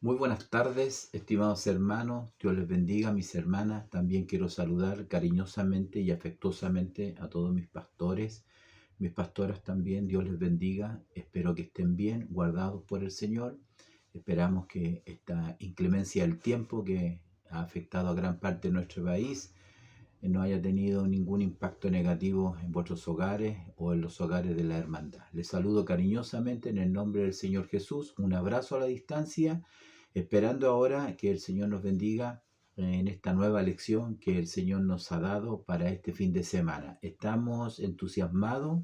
Muy buenas tardes, estimados hermanos. Dios les bendiga, mis hermanas. También quiero saludar cariñosamente y afectuosamente a todos mis pastores, mis pastoras también. Dios les bendiga. Espero que estén bien, guardados por el Señor. Esperamos que esta inclemencia del tiempo que ha afectado a gran parte de nuestro país no haya tenido ningún impacto negativo en vuestros hogares o en los hogares de la hermandad. Les saludo cariñosamente en el nombre del Señor Jesús. Un abrazo a la distancia, esperando ahora que el Señor nos bendiga en esta nueva lección que el Señor nos ha dado para este fin de semana. Estamos entusiasmados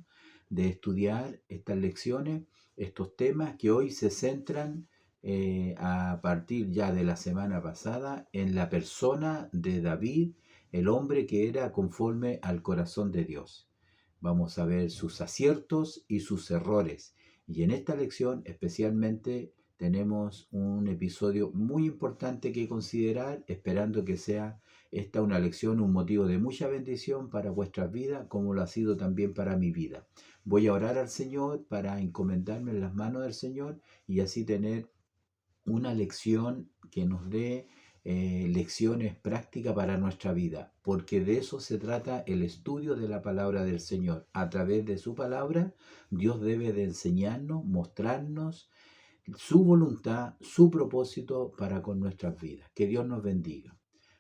de estudiar estas lecciones, estos temas que hoy se centran a partir ya de la semana pasada en la persona de David, el hombre que era conforme al corazón de Dios. Vamos a ver sus aciertos y sus errores. Y en esta lección especialmente tenemos un episodio muy importante que considerar, esperando que sea esta una lección, un motivo de mucha bendición para vuestras vidas, como lo ha sido también para mi vida. Voy a orar al Señor para encomendarme en las manos del Señor y así tener una lección que nos dé lecciones prácticas para nuestra vida, porque de eso se trata el estudio de la palabra del Señor. A través de su palabra, Dios debe de enseñarnos, mostrarnos su voluntad, su propósito para con nuestras vidas. Que Dios nos bendiga.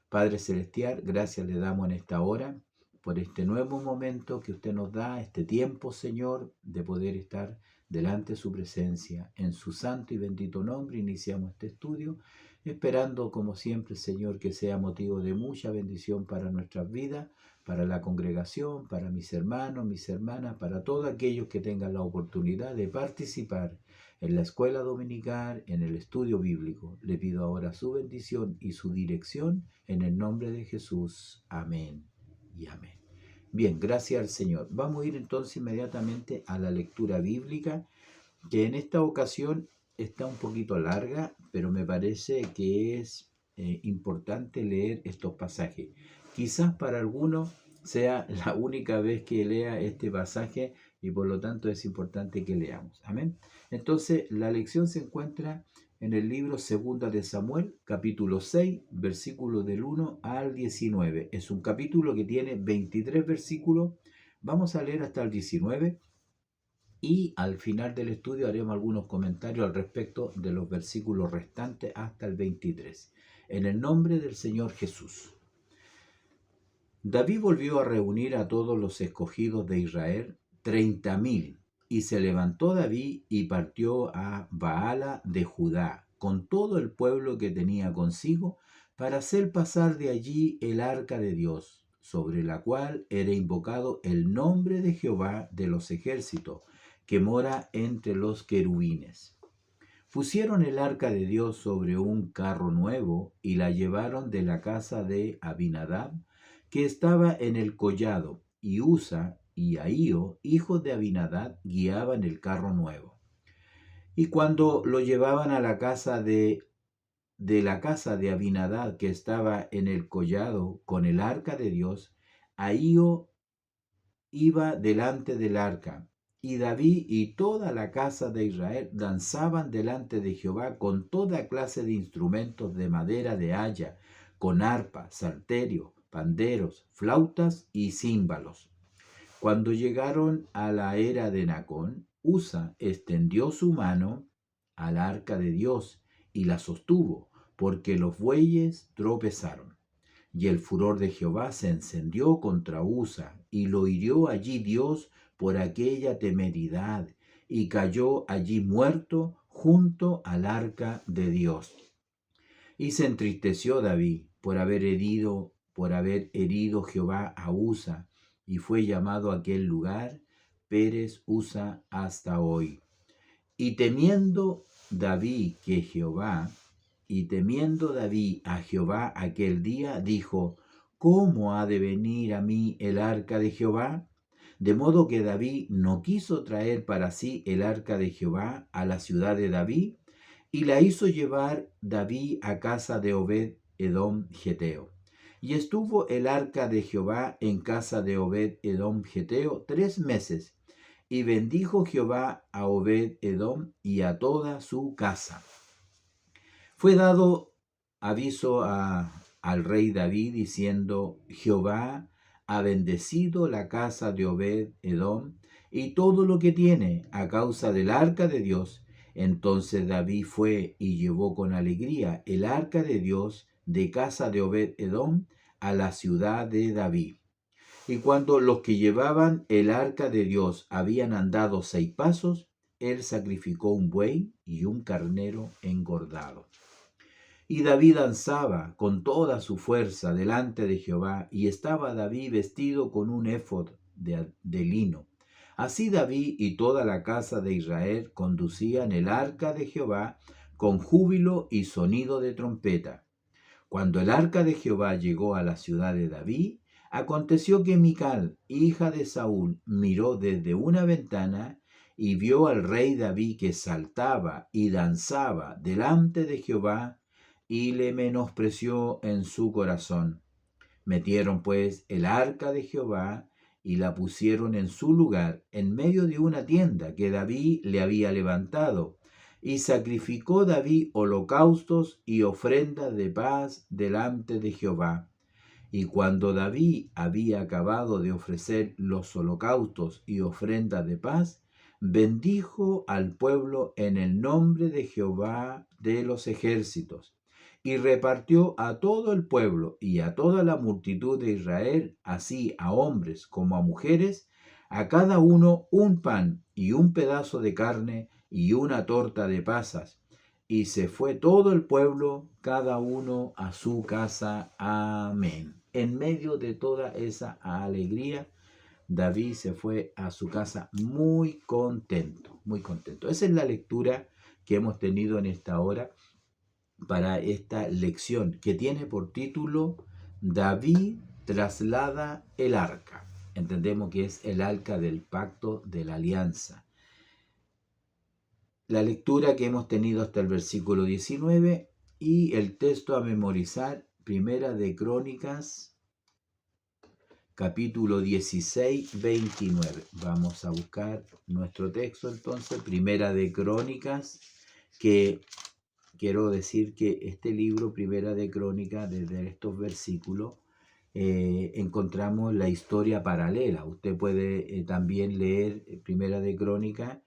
Padre Celestial, gracias le damos en esta hora por este nuevo momento que usted nos da, este tiempo, Señor, de poder estar delante de su presencia. En su santo y bendito nombre iniciamos este estudio, esperando como siempre, Señor, que sea motivo de mucha bendición para nuestras vidas, para la congregación, para mis hermanos, mis hermanas, para todos aquellos que tengan la oportunidad de participar en la escuela dominical, en el estudio bíblico. Le pido ahora su bendición y su dirección en el nombre de Jesús. Amén y amén. Bien, gracias al Señor. Vamos a ir entonces inmediatamente a la lectura bíblica, que en esta ocasión está un poquito larga, pero me parece que es importante leer estos pasajes. Quizás para algunos sea la única vez que lea este pasaje y por lo tanto es importante que leamos. Amén. Entonces, la lección se encuentra en el libro Segunda de Samuel, capítulo 6, versículos del 1 al 19. Es un capítulo que tiene 23 versículos. Vamos a leer hasta el 19 y al final del estudio haremos algunos comentarios al respecto de los versículos restantes hasta el 23. En el nombre del Señor Jesús. David volvió a reunir a todos los escogidos de Israel, 30,000, y se levantó David y partió a Baala de Judá, con todo el pueblo que tenía consigo, para hacer pasar de allí el arca de Dios, sobre la cual era invocado el nombre de Jehová de los ejércitos, que mora entre los querubines. Pusieron el arca de Dios sobre un carro nuevo y la llevaron de la casa de Abinadab, que estaba en el collado, y Usa y Ahío, hijos de Abinadab, guiaban el carro nuevo. Y cuando lo llevaban a la casa de la casa de Abinadab, que estaba en el collado con el arca de Dios, Ahío iba delante del arca, y David y toda la casa de Israel danzaban delante de Jehová con toda clase de instrumentos de madera de haya, con arpa, salterio, panderos, flautas y címbalos. Cuando llegaron a la era de Nacón, Usa extendió su mano al arca de Dios y la sostuvo, porque los bueyes tropezaron. Y el furor de Jehová se encendió contra Usa, y lo hirió allí Dios por aquella temeridad, y cayó allí muerto junto al arca de Dios. Y se entristeció David por haber herido Jehová a Usa, y fue llamado aquel lugar Pérez Usa hasta hoy. Y temiendo David a Jehová aquel día, dijo: ¿Cómo ha de venir a mí el arca de Jehová? De modo que David no quiso traer para sí el arca de Jehová a la ciudad de David, y la hizo llevar David a casa de Obed Edom Geteo. Y estuvo el arca de Jehová en casa de Obed Edom Geteo 3 meses, y bendijo Jehová a Obed Edom y a toda su casa. Fue dado aviso al rey David diciendo: Jehová ha bendecido la casa de Obed-Edom y todo lo que tiene a causa del arca de Dios. Entonces David fue y llevó con alegría el arca de Dios de casa de Obed-Edom a la ciudad de David. Y cuando los que llevaban el arca de Dios habían andado 6 pasos, él sacrificó un buey y un carnero engordado. Y David danzaba con toda su fuerza delante de Jehová, y estaba David vestido con un éfod de lino. Así David y toda la casa de Israel conducían el arca de Jehová con júbilo y sonido de trompeta. Cuando el arca de Jehová llegó a la ciudad de David, aconteció que Mical, hija de Saúl, miró desde una ventana y vio al rey David que saltaba y danzaba delante de Jehová, y le menospreció en su corazón. Metieron pues el arca de Jehová y la pusieron en su lugar, en medio de una tienda que David le había levantado. Y sacrificó David holocaustos y ofrendas de paz delante de Jehová. Y cuando David había acabado de ofrecer los holocaustos y ofrendas de paz, bendijo al pueblo en el nombre de Jehová de los ejércitos, y repartió a todo el pueblo y a toda la multitud de Israel, así a hombres como a mujeres, a cada uno un pan y un pedazo de carne y una torta de pasas. Y se fue todo el pueblo, cada uno a su casa. Amén. En medio de toda esa alegría, David se fue a su casa muy contento, muy contento. Esa es la lectura que hemos tenido en esta hora para esta lección, que tiene por título David traslada el arca. Entendemos que es el arca del pacto de la alianza. La lectura que hemos tenido hasta el versículo 19 y el texto a memorizar, Primera de Crónicas, capítulo 16, 29. Vamos a buscar nuestro texto entonces, Primera de Crónicas, que quiero decir que este libro, Primera de Crónicas, desde estos versículos, encontramos la historia paralela. Usted puede también leer Primera de Crónicas,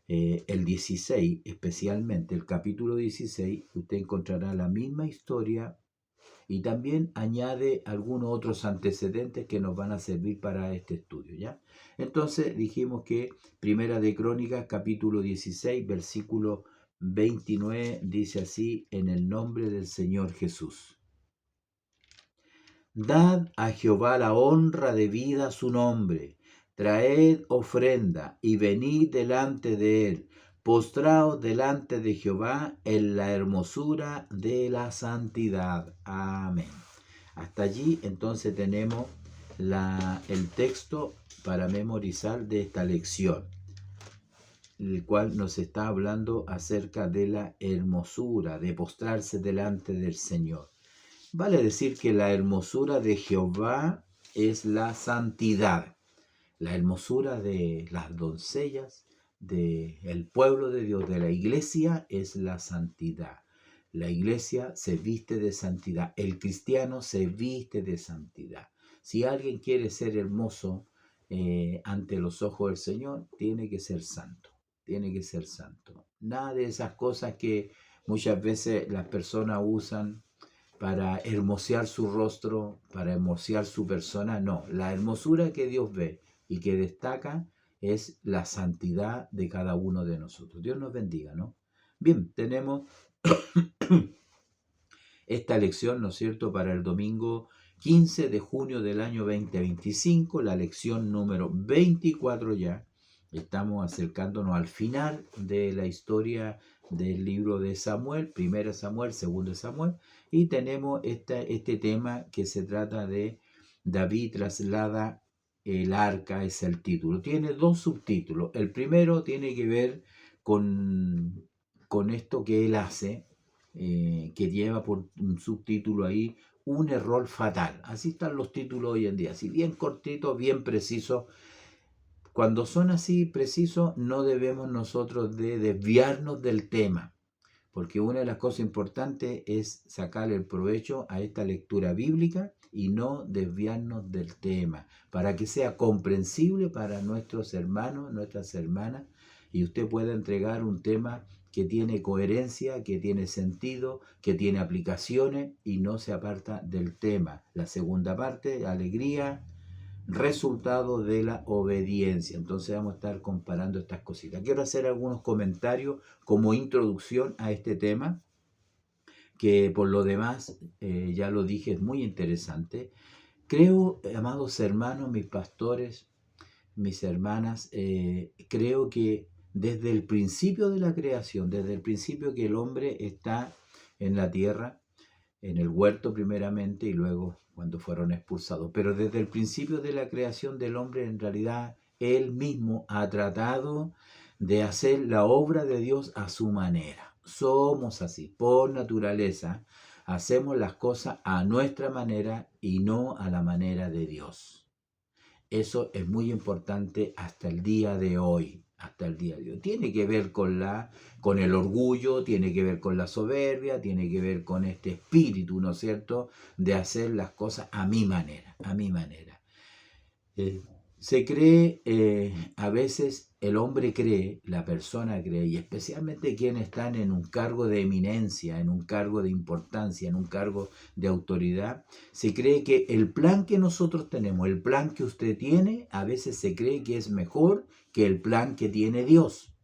el 16, especialmente el capítulo 16, usted encontrará la misma historia y también añade algunos otros antecedentes que nos van a servir para este estudio, ¿ya? Entonces dijimos que Primera de Crónicas, capítulo 16, versículo 29, dice así: en el nombre del Señor Jesús. Dad a Jehová la honra debida a su nombre, traed ofrenda y venid delante de él, postraos delante de Jehová en la hermosura de la santidad. Amén. Hasta allí entonces tenemos el texto para memorizar de esta lección, el cual nos está hablando acerca de la hermosura, de postrarse delante del Señor. Vale decir que la hermosura de Jehová es la santidad. La hermosura de las doncellas, del pueblo de Dios, de la iglesia, es la santidad. La iglesia se viste de santidad. El cristiano se viste de santidad. Si alguien quiere ser hermoso ante los ojos del Señor, tiene que ser santo. Tiene que ser santo. Nada de esas cosas que muchas veces las personas usan para hermosear su rostro, para hermosear su persona. No, la hermosura que Dios ve y que destaca es la santidad de cada uno de nosotros. Dios nos bendiga, ¿no? Bien, tenemos esta lección, ¿no es cierto?, para el domingo 15 de junio del año 2025, la lección número 24 ya. Estamos acercándonos al final de la historia del libro de Samuel, 1 Samuel, 2 Samuel, y tenemos este tema que se trata de David traslada el arca, es el título. Tiene 2 subtítulos. El primero tiene que ver con esto que él hace, que lleva por un subtítulo ahí, un error fatal. Así están los títulos hoy en día, así bien cortitos, bien precisos. Cuando son así precisos, no debemos nosotros de desviarnos del tema. porque una de las cosas importantes es sacar el provecho a esta lectura bíblica y no desviarnos del tema, para que sea comprensible para nuestros hermanos, nuestras hermanas, y usted pueda entregar un tema que tiene coherencia, que tiene sentido, que tiene aplicaciones y no se aparta del tema. La segunda parte, alegría, resultado de la obediencia. Entonces vamos a estar comparando estas cositas. Quiero hacer algunos comentarios como introducción a este tema, que por lo demás, ya lo dije, es muy interesante. Creo, amados hermanos, mis pastores, mis hermanas, creo que desde el principio de la creación, desde el principio que el hombre está en la tierra, en el huerto primeramente y luego cuando fueron expulsados, pero desde el principio de la creación del hombre, en realidad él mismo ha tratado de hacer la obra de Dios a su manera. Somos así, por naturaleza, hacemos las cosas a nuestra manera y no a la manera de Dios. Eso es muy importante hasta el día de hoy, hasta el día de hoy. Tiene que ver con el orgullo, tiene que ver con la soberbia, tiene que ver con este espíritu, ¿no es cierto?, de hacer las cosas a mi manera, a mi manera. Se cree, a veces el hombre cree, la persona cree, y especialmente quienes están en un cargo de eminencia, en un cargo de importancia, en un cargo de autoridad, se cree que el plan que nosotros tenemos, el plan que usted tiene, a veces se cree que es mejor que el plan que tiene Dios.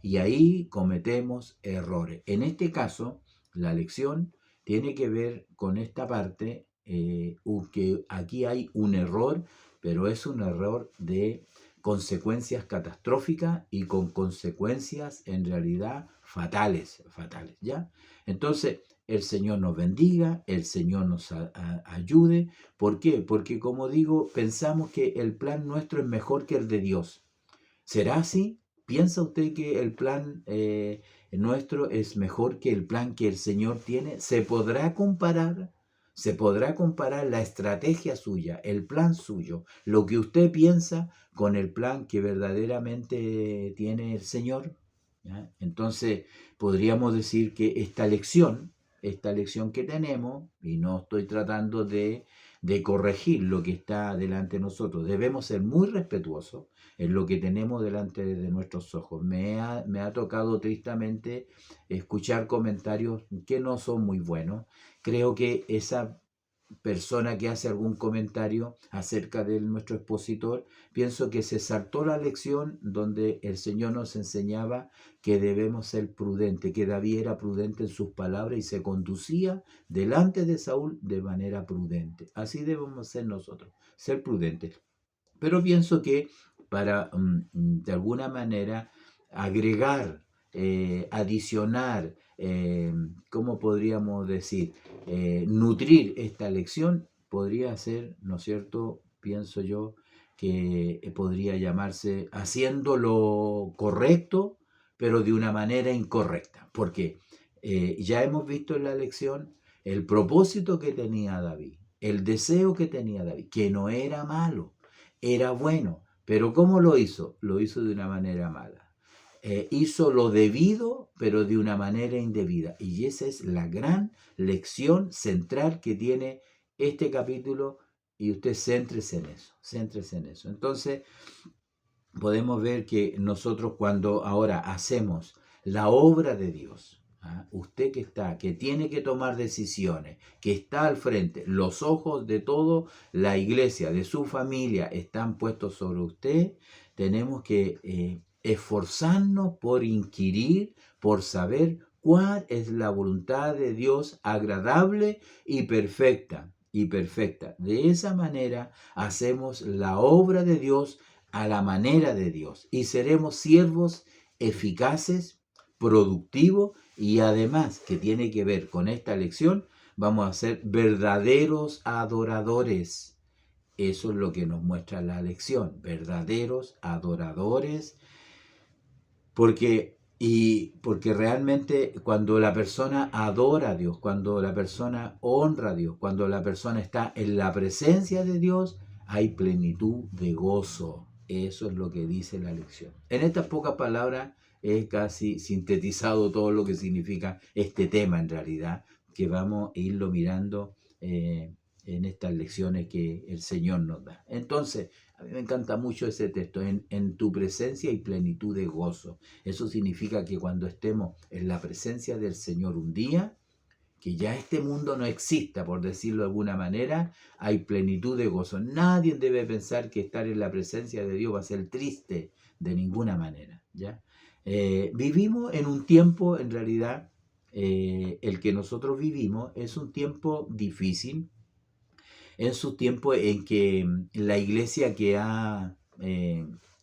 Y ahí cometemos errores. En este caso, la lección tiene que ver con esta parte, que aquí hay un error, pero es un error de consecuencias catastróficas y con consecuencias en realidad fatales, ¿ya? Entonces, el Señor nos bendiga, el Señor nos ayude. ¿Por qué? Porque, como digo, pensamos que el plan nuestro es mejor que el de Dios. ¿Será así? ¿Piensa usted que el plan nuestro es mejor que el plan que el Señor tiene? ¿Se podrá comparar? ¿Se podrá comparar la estrategia suya, el plan suyo, lo que usted piensa con el plan que verdaderamente tiene el Señor? ¿Ya? Entonces, podríamos decir que esta lección que tenemos, y no estoy tratando de corregir lo que está delante de nosotros, debemos ser muy respetuosos en lo que tenemos delante de nuestros ojos. Me ha tocado tristemente escuchar comentarios que no son muy buenos. Creo que esa persona que hace algún comentario acerca de nuestro expositor, pienso que se saltó la lección donde el Señor nos enseñaba que debemos ser prudentes, que David era prudente en sus palabras y se conducía delante de Saúl de manera prudente. Así debemos ser nosotros, ser prudentes. Pero pienso que para, de alguna manera, agregar, adicionar, ¿cómo podríamos decir? Nutrir esta lección podría ser, ¿no es cierto? Pienso yo que podría llamarse haciendo lo correcto, pero de una manera incorrecta. Porque ya hemos visto en la lección el propósito que tenía David, el deseo que tenía David, que no era malo, era bueno, pero ¿cómo lo hizo? Lo hizo de una manera mala. Hizo lo debido, pero de una manera indebida. Y esa es la gran lección central que tiene este capítulo, y usted céntrese en eso, céntrese en eso. Entonces, podemos ver que nosotros cuando ahora hacemos la obra de Dios, usted que tiene que tomar decisiones, que está al frente, los ojos de toda la iglesia, de su familia, están puestos sobre usted, tenemos que esforzarnos por inquirir, por saber cuál es la voluntad de Dios agradable y perfecta. De esa manera hacemos la obra de Dios a la manera de Dios y seremos siervos eficaces, productivos, y además, que tiene que ver con esta lección, vamos a ser verdaderos adoradores. Eso es lo que nos muestra la lección, verdaderos adoradores, porque realmente cuando la persona adora a Dios, cuando la persona honra a Dios, cuando la persona está en la presencia de Dios, hay plenitud de gozo. Eso es lo que dice la lección. En estas pocas palabras, he casi sintetizado todo lo que significa este tema en realidad, que vamos a irlo mirando en estas lecciones que el Señor nos da. Entonces, a mí me encanta mucho ese texto, en tu presencia y plenitud de gozo. Eso significa que cuando estemos en la presencia del Señor un día, que ya este mundo no exista, por decirlo de alguna manera, hay plenitud de gozo. Nadie debe pensar que estar en la presencia de Dios va a ser triste de ninguna manera, ¿ya? Vivimos en un tiempo, en realidad, el que nosotros vivimos es un tiempo difícil, es un tiempo en que la iglesia que ha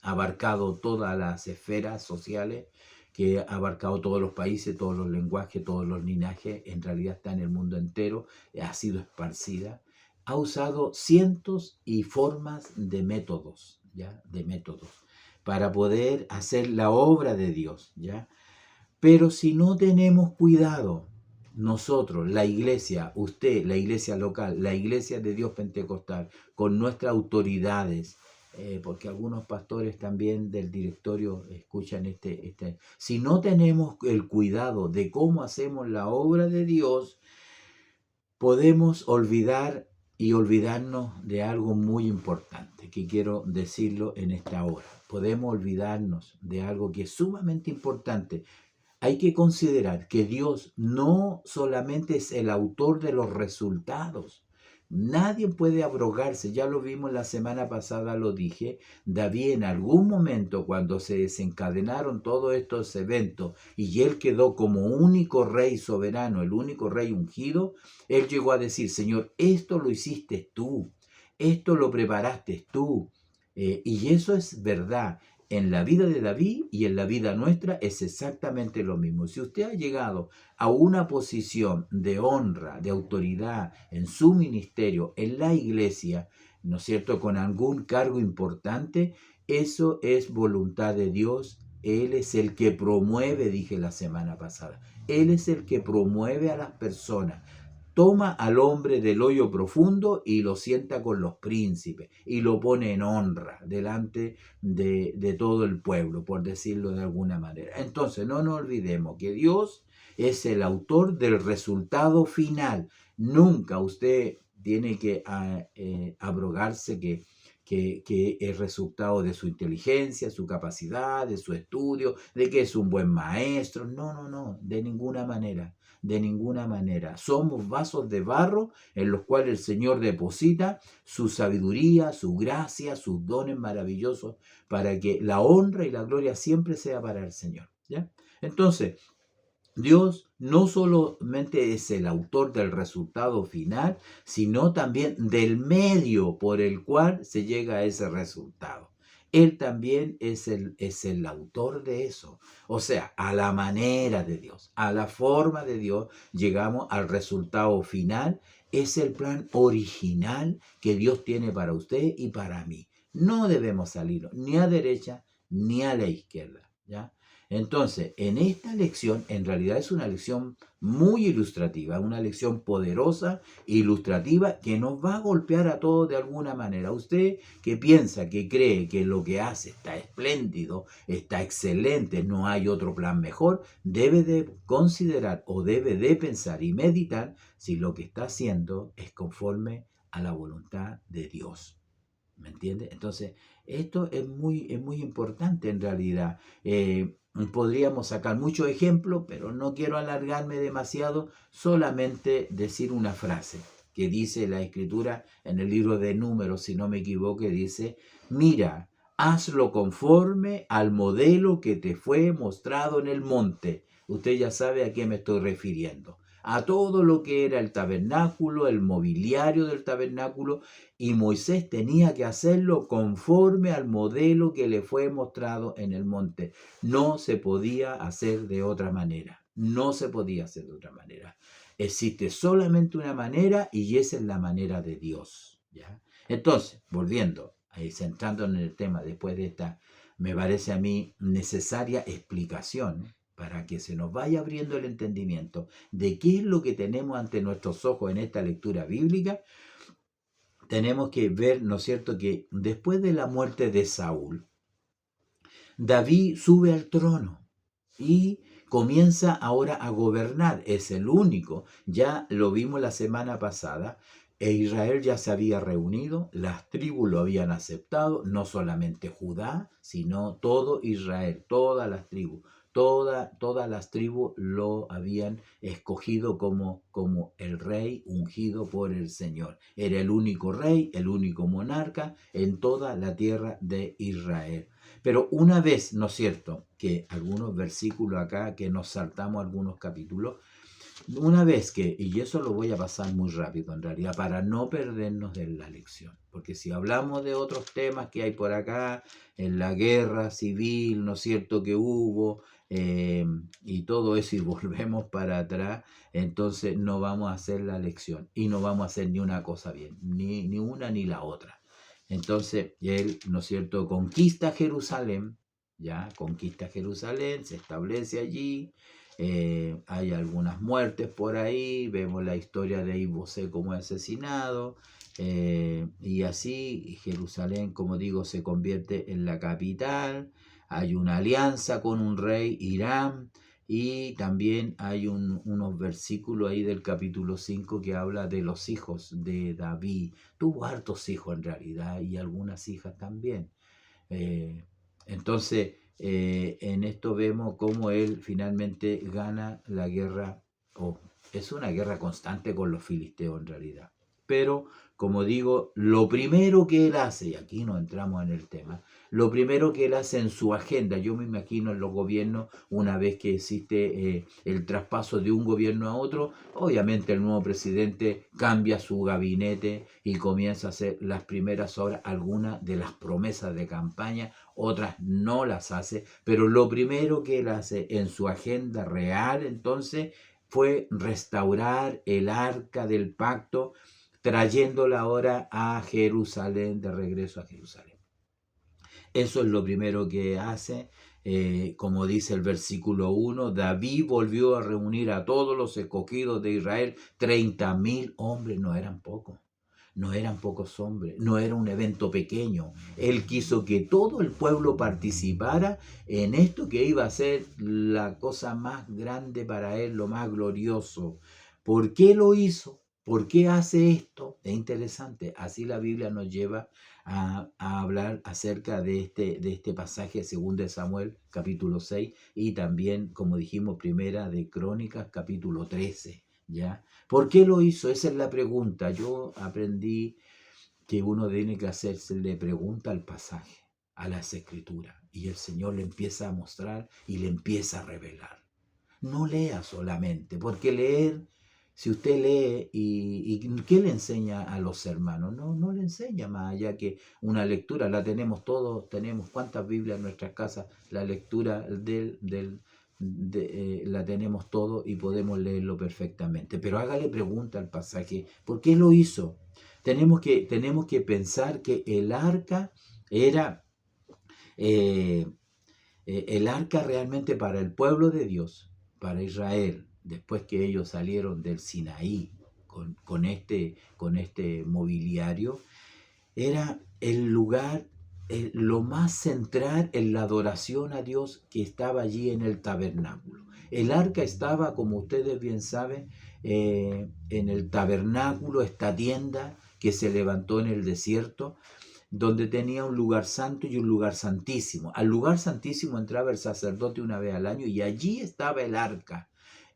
abarcado todas las esferas sociales, que ha abarcado todos los países, todos los lenguajes, todos los linajes, en realidad está en el mundo entero, ha sido esparcida, ha usado cientos y formas de métodos, ¿ya? De métodos, para poder hacer la obra de Dios, ¿ya? Pero si no tenemos cuidado, nosotros, la iglesia, usted, la iglesia local, la iglesia de Dios Pentecostal, con nuestras autoridades, porque algunos pastores también del directorio escuchan si no tenemos el cuidado de cómo hacemos la obra de Dios, podemos olvidar y olvidarnos de algo muy importante, que quiero decirlo en esta hora. Podemos olvidarnos de algo que es sumamente importante. Hay que considerar que Dios no solamente es el autor de los resultados. Nadie puede abrogarse, ya lo vimos la semana pasada, lo dije. David en algún momento, cuando se desencadenaron todos estos eventos y él quedó como único rey soberano, el único rey ungido, él llegó a decir: Señor, esto lo hiciste tú, esto lo preparaste tú. Y eso es verdad. En la vida de David y en la vida nuestra es exactamente lo mismo. Si usted ha llegado a una posición de honra, de autoridad en su ministerio, en la iglesia, ¿no es cierto?, con algún cargo importante, eso es voluntad de Dios. Él es el que promueve, dije la semana pasada, Él es el que promueve a las personas. Toma al hombre del hoyo profundo y lo sienta con los príncipes y lo pone en honra delante de todo el pueblo, por decirlo de alguna manera. Entonces, no nos olvidemos que Dios es el autor del resultado final. Nunca usted tiene que abrogarse que es resultado de su inteligencia, su capacidad, de su estudio, de que es un buen maestro. No, no, no, de ninguna manera. De ninguna manera. Somos vasos de barro en los cuales el Señor deposita su sabiduría, su gracia, sus dones maravillosos para que la honra y la gloria siempre sea para el Señor, ¿ya? Entonces, Dios no solamente es el autor del resultado final, sino también del medio por el cual se llega a ese resultado. Él también es el autor de eso. O sea, a la manera de Dios, a la forma de Dios, llegamos al resultado final. Es el plan original que Dios tiene para usted y para mí. No debemos salir ni a derecha ni a la izquierda, ¿ya? Entonces, en esta lección, en realidad es una lección muy ilustrativa, una lección poderosa, ilustrativa, que nos va a golpear a todos de alguna manera. Usted que piensa, que cree que lo que hace está espléndido, está excelente, no hay otro plan mejor, debe de considerar o debe de pensar y meditar si lo que está haciendo es conforme a la voluntad de Dios. ¿Me entiende? Entonces, esto es muy importante en realidad. Podríamos sacar muchos ejemplos, pero no quiero alargarme demasiado, solamente decir una frase que dice la Escritura en el libro de Números, si no me equivoco, dice: mira, hazlo conforme al modelo que te fue mostrado en el monte. Usted ya sabe a qué me estoy refiriendo. A todo lo que era el tabernáculo, el mobiliario del tabernáculo, y Moisés tenía que hacerlo conforme al modelo que le fue mostrado en el monte. No se podía hacer de otra manera. No se podía hacer de otra manera. Existe solamente una manera y esa es la manera de Dios, ¿ya? Entonces, volviendo, centrándonos en el tema después de esta, me parece a mí necesaria explicación para que se nos vaya abriendo el entendimiento de qué es lo que tenemos ante nuestros ojos en esta lectura bíblica. Tenemos que ver, ¿no es cierto?, que después de la muerte de Saúl, David sube al trono. y comienza ahora a gobernar, es el único. Ya lo vimos la semana pasada, e Israel ya se había reunido, las tribus lo habían aceptado, no solamente Judá, sino todo Israel, todas las tribus. Todas las tribus lo habían escogido como el rey ungido por el Señor. Era el único rey, el único monarca en toda la tierra de Israel. Pero una vez, ¿no es cierto?, que algunos versículos acá, que nos saltamos algunos capítulos, una vez que, y eso lo voy a pasar muy rápido en realidad, para no perdernos de la lección, porque si hablamos de otros temas que hay por acá, en la guerra civil, ¿no es cierto?, que hubo, y todo eso, y volvemos para atrás, entonces no vamos a hacer la lección, y no vamos a hacer ni una cosa bien, ni una ni la otra. Entonces él, ¿no es cierto?, conquista Jerusalén, ya, conquista Jerusalén, se establece allí. Hay algunas muertes por ahí, vemos la historia de Ibosé como asesinado, y así Jerusalén, como digo, se convierte en la capital. Hay una alianza con un rey, Irán, y también hay unos versículos ahí del capítulo 5 que habla de los hijos de David. Tuvo hartos hijos en realidad y algunas hijas también. Eh, entonces, en esto vemos cómo él finalmente gana la guerra, o es una guerra constante con los filisteos en realidad. Pero, como digo, lo primero que él hace, y aquí no entramos en el tema, lo primero que él hace en su agenda, yo me imagino en los gobiernos, una vez que existe el traspaso de un gobierno a otro, obviamente el nuevo presidente cambia su gabinete y comienza a hacer las primeras obras, algunas de las promesas de campaña, otras no las hace, pero lo primero que él hace en su agenda real entonces fue restaurar el arca del pacto, trayéndola ahora a Jerusalén, de regreso a Jerusalén. Eso es lo primero que hace. Como dice el versículo 1, David volvió a reunir a todos los escogidos de Israel, 30.000 hombres, no eran pocos. No eran pocos hombres, no era un evento pequeño. Él quiso que todo el pueblo participara en esto que iba a ser la cosa más grande para él, lo más glorioso. ¿Por qué lo hizo? ¿Por qué hace esto? Es interesante. Así la Biblia nos lleva a hablar acerca de este pasaje, 2 de Samuel, capítulo 6, y también, como dijimos, primera de Crónicas, capítulo 13, ¿ya? ¿Por qué lo hizo? Esa es la pregunta. Yo aprendí que uno tiene que hacerse pregunta al pasaje, a las escrituras, y el Señor le empieza a mostrar y le empieza a revelar. No lea solamente, porque leer, si usted lee, ¿y qué le enseña a los hermanos? No le enseña más allá que una lectura, la tenemos todos, tenemos cuántas Biblias en nuestras casas, la lectura la tenemos todo y podemos leerlo perfectamente. Pero hágale pregunta al pasaje, ¿por qué lo hizo? Tenemos que pensar que el arca era el arca realmente para el pueblo de Dios, para Israel, después que ellos salieron del Sinaí con este mobiliario, era el lugar, lo más central en la adoración a Dios que estaba allí en el tabernáculo. El arca estaba, como ustedes bien saben, en el tabernáculo, esta tienda que se levantó en el desierto, donde tenía un lugar santo y un lugar santísimo. Al lugar santísimo entraba el sacerdote una vez al año y allí estaba el arca.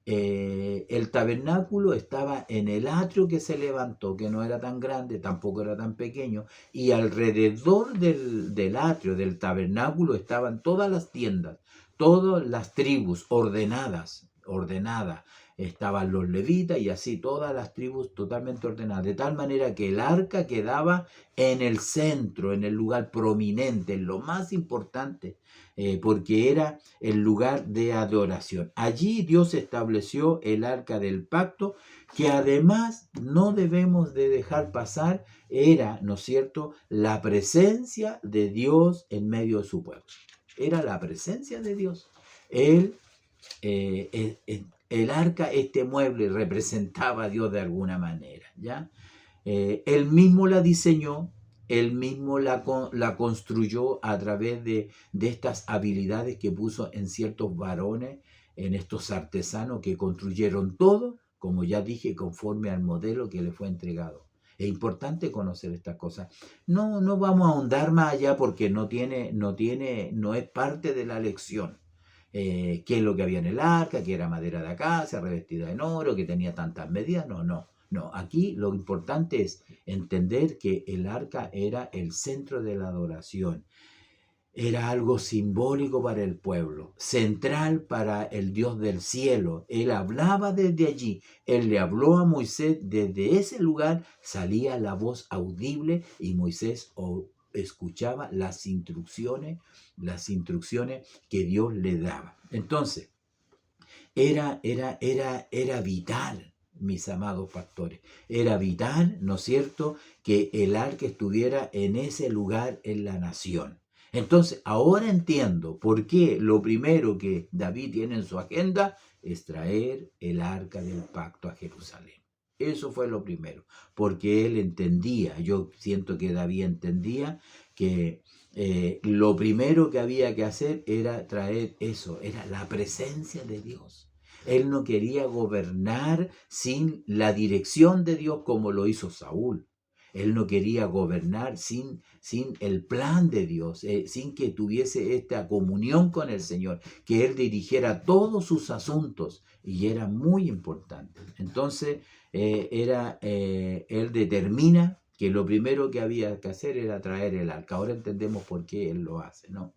El tabernáculo estaba en el atrio que se levantó, que no era tan grande, tampoco era tan pequeño, y alrededor del atrio, del tabernáculo, estaban todas las tiendas, todas las tribus ordenadas. Estaban los levitas y así todas las tribus totalmente ordenadas, de tal manera que el arca quedaba en el centro, en el lugar prominente, en lo más importante, porque era el lugar de adoración. Allí Dios estableció el arca del pacto, que además no debemos de dejar pasar, era, ¿no es cierto?, la presencia de Dios en medio de su pueblo. Era la presencia de Dios. El arca, este mueble, representaba a Dios de alguna manera, ¿ya? Él mismo la diseñó, Él mismo la construyó a través de estas habilidades que puso en ciertos varones, en estos artesanos que construyeron todo, como ya dije, conforme al modelo que le fue entregado. Es importante conocer estas cosas. No vamos a ahondar más allá porque no es parte de la lección. ¿Qué es lo que había en el arca? Que era madera de acacia, revestida en oro, que tenía tantas medidas. No. Aquí lo importante es entender que el arca era el centro de la adoración. Era algo simbólico para el pueblo, central para el Dios del cielo. Él hablaba desde allí, él le habló a Moisés, desde ese lugar salía la voz audible y Moisés escuchaba las instrucciones que Dios le daba. Entonces, era vital, mis amados pastores, era vital, ¿no es cierto?, que el arca estuviera en ese lugar en la nación. Entonces, ahora entiendo por qué lo primero que David tiene en su agenda es traer el arca del pacto a Jerusalén. Eso fue lo primero, porque él entendía, yo siento que David entendía que lo primero que había que hacer era traer eso, era la presencia de Dios. Él no quería gobernar sin la dirección de Dios como lo hizo Saúl. Él no quería gobernar sin el plan de Dios, sin que tuviese esta comunión con el Señor, que Él dirigiera todos sus asuntos, y era muy importante. Entonces, Él determina que lo primero que había que hacer era traer el arca. Ahora entendemos por qué Él lo hace, ¿no?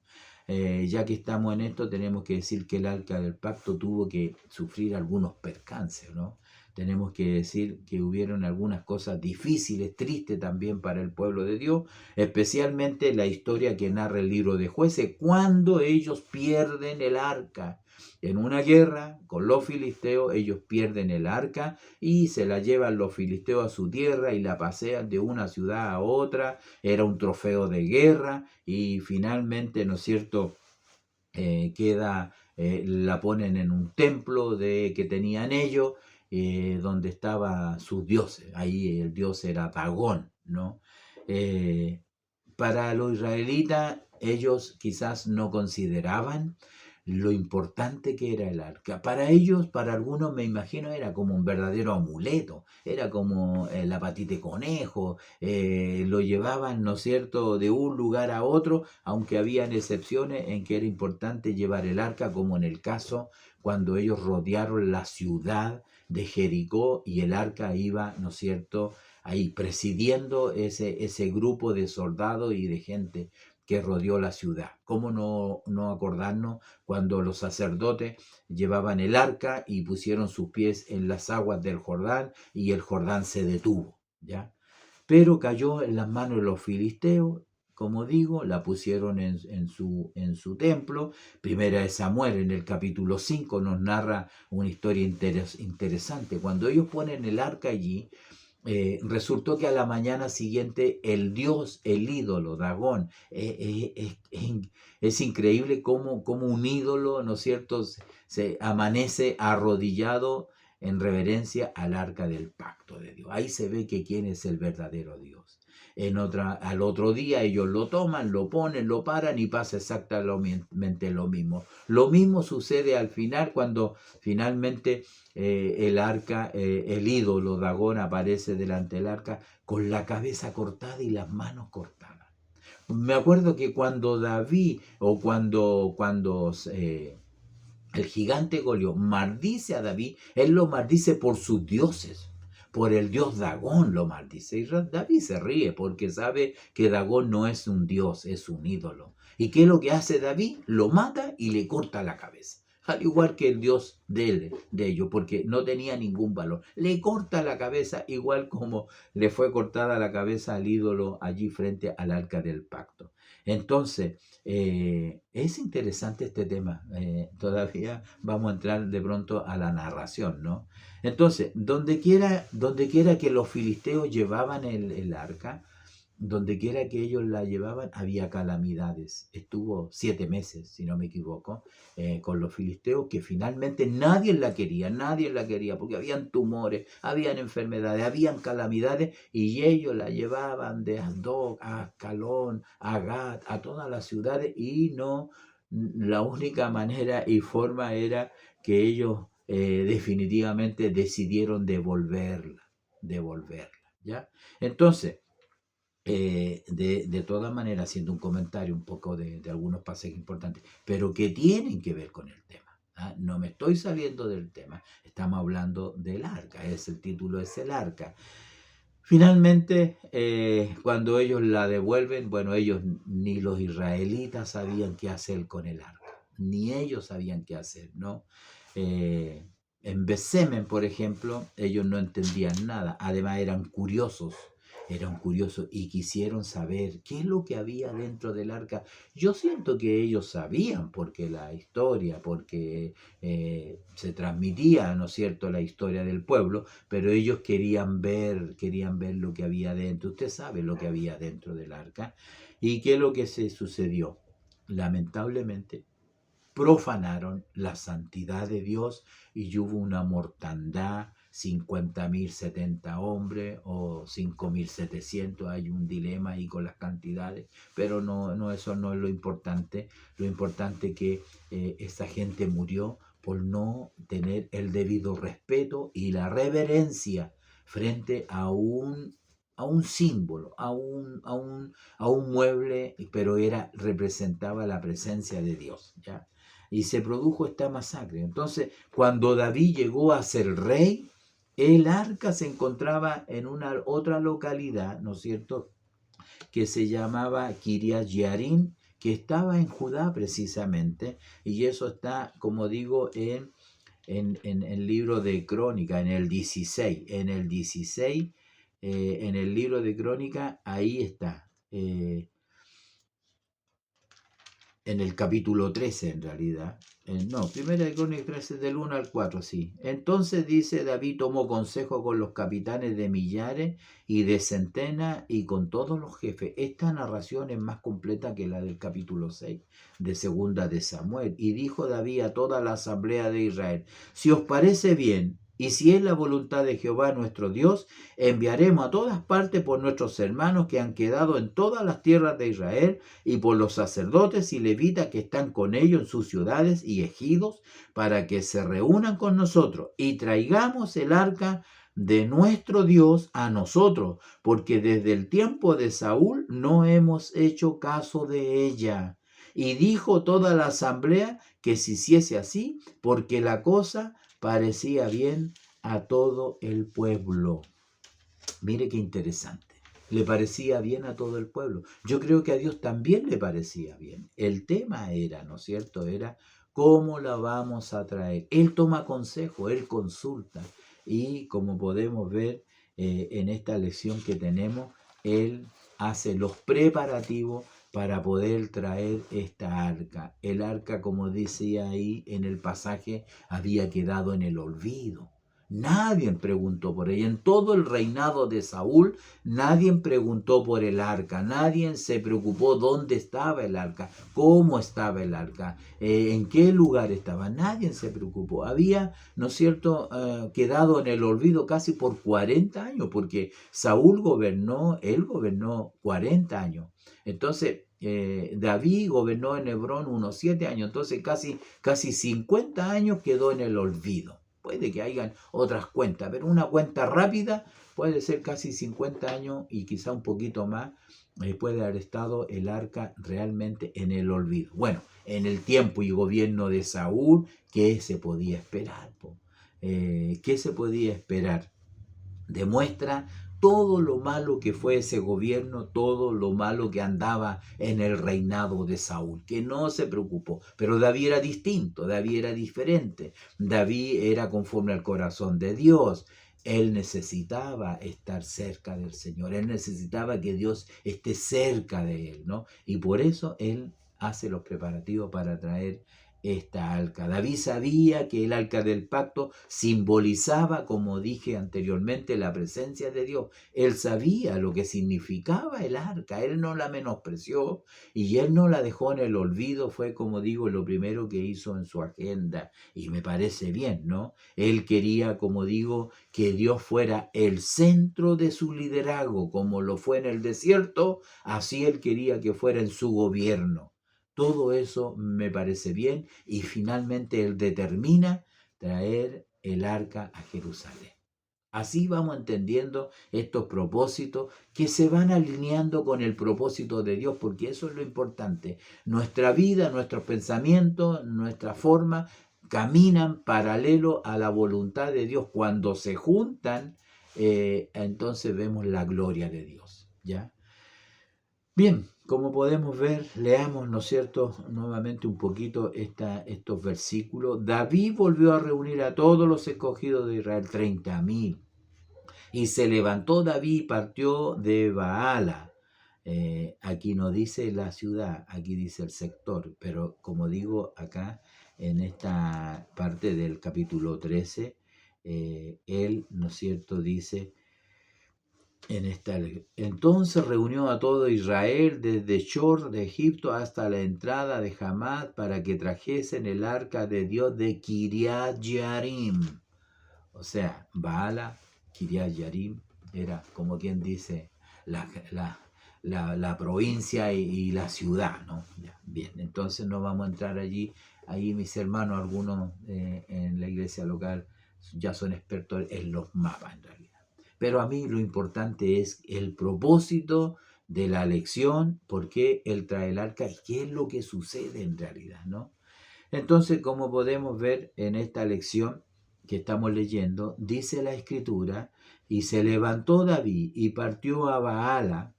Ya que estamos en esto, tenemos que decir que el arca del pacto tuvo que sufrir algunos percances, ¿no? Tenemos que decir que hubieron algunas cosas difíciles, tristes también para el pueblo de Dios, especialmente la historia que narra el libro de Jueces, cuando ellos pierden el arca. En una guerra con los filisteos, ellos pierden el arca y se la llevan los filisteos a su tierra y la pasean de una ciudad a otra. Era un trofeo de guerra y finalmente, ¿no es cierto?, la ponen en un templo que tenían ellos, donde estaban sus dioses. Ahí el dios era Dagón, ¿no? Para los israelitas, ellos quizás no consideraban lo importante que era el arca. Para ellos, para algunos, me imagino, era como un verdadero amuleto, era como la patita de conejo, lo llevaban, ¿no es cierto?, de un lugar a otro, aunque habían excepciones en que era importante llevar el arca, como en el caso cuando ellos rodearon la ciudad de Jericó y el arca iba, ¿no es cierto?, ahí presidiendo ese grupo de soldados y de gente que rodeó la ciudad. ¿Cómo no acordarnos cuando los sacerdotes llevaban el arca y pusieron sus pies en las aguas del Jordán y el Jordán se detuvo, ¿ya? Pero cayó en las manos de los filisteos, como digo, la pusieron en su templo. Primera de Samuel, en el capítulo 5, nos narra una historia interesante. Cuando ellos ponen el arca allí, resultó que a la mañana siguiente el dios, el ídolo, Dagón, es increíble cómo un ídolo, ¿no es cierto?, se amanece arrodillado en reverencia al arca del pacto de Dios. Ahí se ve que quién es el verdadero Dios. Al otro día ellos lo toman, lo ponen, lo paran y pasa exactamente lo mismo. Lo mismo sucede al final cuando finalmente el arca, el ídolo Dagón aparece delante del arca con la cabeza cortada y las manos cortadas. Me acuerdo que cuando David o cuando el gigante Goliat maldice a David, él lo maldice por sus dioses, por el dios Dagón lo maldice. Y David se ríe porque sabe que Dagón no es un dios, es un ídolo. ¿Y qué es lo que hace David? Lo mata y le corta la cabeza. Al igual que el dios de ellos, porque no tenía ningún valor. Le corta la cabeza igual como le fue cortada la cabeza al ídolo allí frente al arca del pacto. Entonces, es interesante este tema. Todavía vamos a entrar de pronto a la narración, ¿no? Entonces, donde quiera que los filisteos llevaban el arca, donde quiera que ellos la llevaban había calamidades. Estuvo 7 meses, si no me equivoco, con los filisteos, que finalmente nadie la quería, porque habían tumores, habían enfermedades, habían calamidades, y ellos la llevaban de Asdod a Ascalón, a Gat, a todas las ciudades, y no, la única manera y forma era que ellos definitivamente decidieron devolverla, ¿ya? Entonces, de todas maneras, haciendo un comentario un poco de algunos pasajes importantes, pero que tienen que ver con el tema. ¿Ah? No me estoy saliendo del tema, estamos hablando del arca, el título es el arca. Finalmente, cuando ellos la devuelven, bueno, ellos ni los israelitas sabían qué hacer con el arca, ni ellos sabían qué hacer, ¿no? Eh, en Besemen, por ejemplo, ellos no entendían nada, además eran curiosos y quisieron saber qué es lo que había dentro del arca. Yo siento que ellos sabían, porque la historia, porque se transmitía, ¿no es cierto?, la historia del pueblo, pero ellos querían ver lo que había dentro. Usted sabe lo que había dentro del arca. ¿Y qué es lo que se sucedió? Lamentablemente, profanaron la santidad de Dios y hubo una mortandad, 50.000, 70 hombres o 5.700, hay un dilema ahí con las cantidades, pero no, eso no es lo importante es que esa gente murió por no tener el debido respeto y la reverencia frente a un símbolo, a un mueble, pero representaba la presencia de Dios, ¿ya? Y se produjo esta masacre. Entonces, cuando David llegó a ser rey, el arca se encontraba en una otra localidad, ¿no es cierto?, que se llamaba Kiriat Jearim, que estaba en Judá precisamente, y eso está, como digo, en el libro de Crónica, en el 16, en el libro de Crónica, ahí está. En el capítulo 13 en realidad. Primera de Crónicas 13 del 1 al 4, sí. Entonces dice, David tomó consejo con los capitanes de millares y de centenas y con todos los jefes. Esta narración es más completa que la del capítulo 6 de segunda de Samuel. Y dijo David a toda la asamblea de Israel, si os parece bien, y si es la voluntad de Jehová nuestro Dios, enviaremos a todas partes por nuestros hermanos que han quedado en todas las tierras de Israel, y por los sacerdotes y levitas que están con ellos en sus ciudades y ejidos, para que se reúnan con nosotros y traigamos el arca de nuestro Dios a nosotros, porque desde el tiempo de Saúl no hemos hecho caso de ella. Y dijo toda la asamblea que se hiciese así, porque la cosa parecía bien a todo el pueblo. Mire qué interesante. Le parecía bien a todo el pueblo. Yo creo que a Dios también le parecía bien. El tema era, ¿no es cierto? Era cómo la vamos a traer. Él toma consejo, él consulta. Y como podemos ver en esta lección que tenemos, él hace los preparativos para poder traer esta arca. El arca, como decía ahí en el pasaje, había quedado en el olvido. Nadie preguntó por ella. En todo el reinado de Saúl, nadie preguntó por el arca. Nadie se preocupó dónde estaba el arca, cómo estaba el arca, en qué lugar estaba. Nadie se preocupó. Había, ¿no es cierto?, quedado en el olvido casi por 40 años, porque él gobernó 40 años. Entonces, David gobernó en Hebrón unos 7 años. Entonces, casi 50 años quedó en el olvido. Puede que hayan otras cuentas, pero una cuenta rápida puede ser casi 50 años y quizá un poquito más, puede haber estado el arca realmente en el olvido. Bueno, en el tiempo y gobierno de Saúl, ¿qué se podía esperar? ¿Qué se podía esperar? Demuestra todo lo malo que fue ese gobierno, todo lo malo que andaba en el reinado de Saúl, que no se preocupó. Pero David era distinto, David era diferente, David era conforme al corazón de Dios. Él necesitaba estar cerca del Señor, él necesitaba que Dios esté cerca de él, ¿no? Y por eso él hace los preparativos para traer esta arca. David sabía que el arca del pacto simbolizaba, como dije anteriormente, la presencia de Dios. Él sabía lo que significaba el arca, él no la menospreció y él no la dejó en el olvido, fue, como digo, lo primero que hizo en su agenda y me parece bien, ¿no? Él quería, como digo, que Dios fuera el centro de su liderazgo, como lo fue en el desierto, así él quería que fuera en su gobierno. Todo eso me parece bien y finalmente él determina traer el arca a Jerusalén. Así vamos entendiendo estos propósitos que se van alineando con el propósito de Dios, porque eso es lo importante. Nuestra vida, nuestros pensamientos, nuestra forma caminan paralelo a la voluntad de Dios. Cuando se juntan, entonces vemos la gloria de Dios, ¿ya? Bien, como podemos ver, leamos, ¿no es cierto?, nuevamente un poquito estos versículos. David volvió a reunir a todos los escogidos de Israel, 30.000. Y se levantó David y partió de Baala. Aquí no dice la ciudad, aquí dice el sector, pero como digo acá en esta parte del capítulo 13, él, ¿no es cierto?, dice en esta. Entonces reunió a todo Israel desde Shor de Egipto hasta la entrada de Hamad para que trajesen el arca de Dios de Kiriat Yarim. O sea, Baala, Kiriat Yarim, era como quien dice la provincia y la ciudad, ¿no? Ya, bien, entonces no vamos a entrar allí. Ahí mis hermanos, algunos en la iglesia local, ya son expertos en los mapas en realidad. Pero a mí lo importante es el propósito de la lección, por qué él trae el arca y qué es lo que sucede en realidad, ¿no? Entonces, como podemos ver en esta lección que estamos leyendo, dice la Escritura, y se levantó David y partió a Baala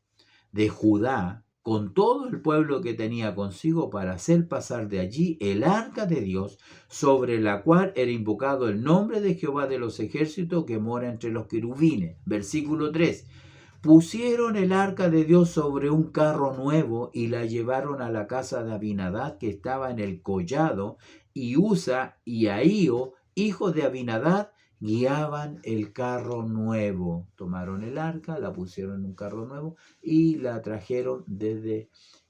de Judá con todo el pueblo que tenía consigo para hacer pasar de allí el arca de Dios, sobre la cual era invocado el nombre de Jehová de los ejércitos que mora entre los querubines. Versículo 3. Pusieron el arca de Dios sobre un carro nuevo y la llevaron a la casa de Abinadab que estaba en el collado, y Usa y Ahío, hijos de Abinadab, guiaban el carro nuevo. Tomaron el arca, la pusieron en un carro nuevo y la trajeron desde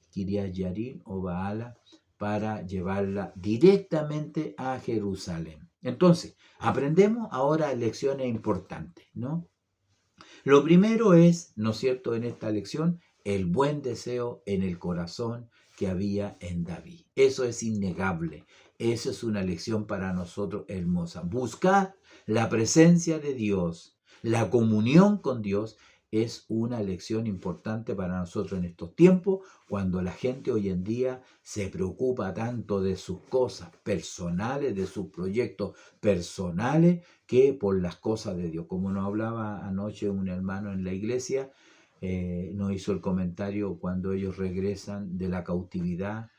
Kiriat Yarim o Baala para llevarla directamente a Jerusalén. Entonces, aprendemos ahora lecciones importantes, ¿no? Lo primero es, ¿no es cierto?, en esta lección, el buen deseo en el corazón que había en David. Eso es innegable. Eso es una lección para nosotros hermosa. Buscar la presencia de Dios, la comunión con Dios, es una lección importante para nosotros en estos tiempos, cuando la gente hoy en día se preocupa tanto de sus cosas personales, de sus proyectos personales, que por las cosas de Dios. Como nos hablaba anoche un hermano en la iglesia, nos hizo el comentario cuando ellos regresan de la cautividad,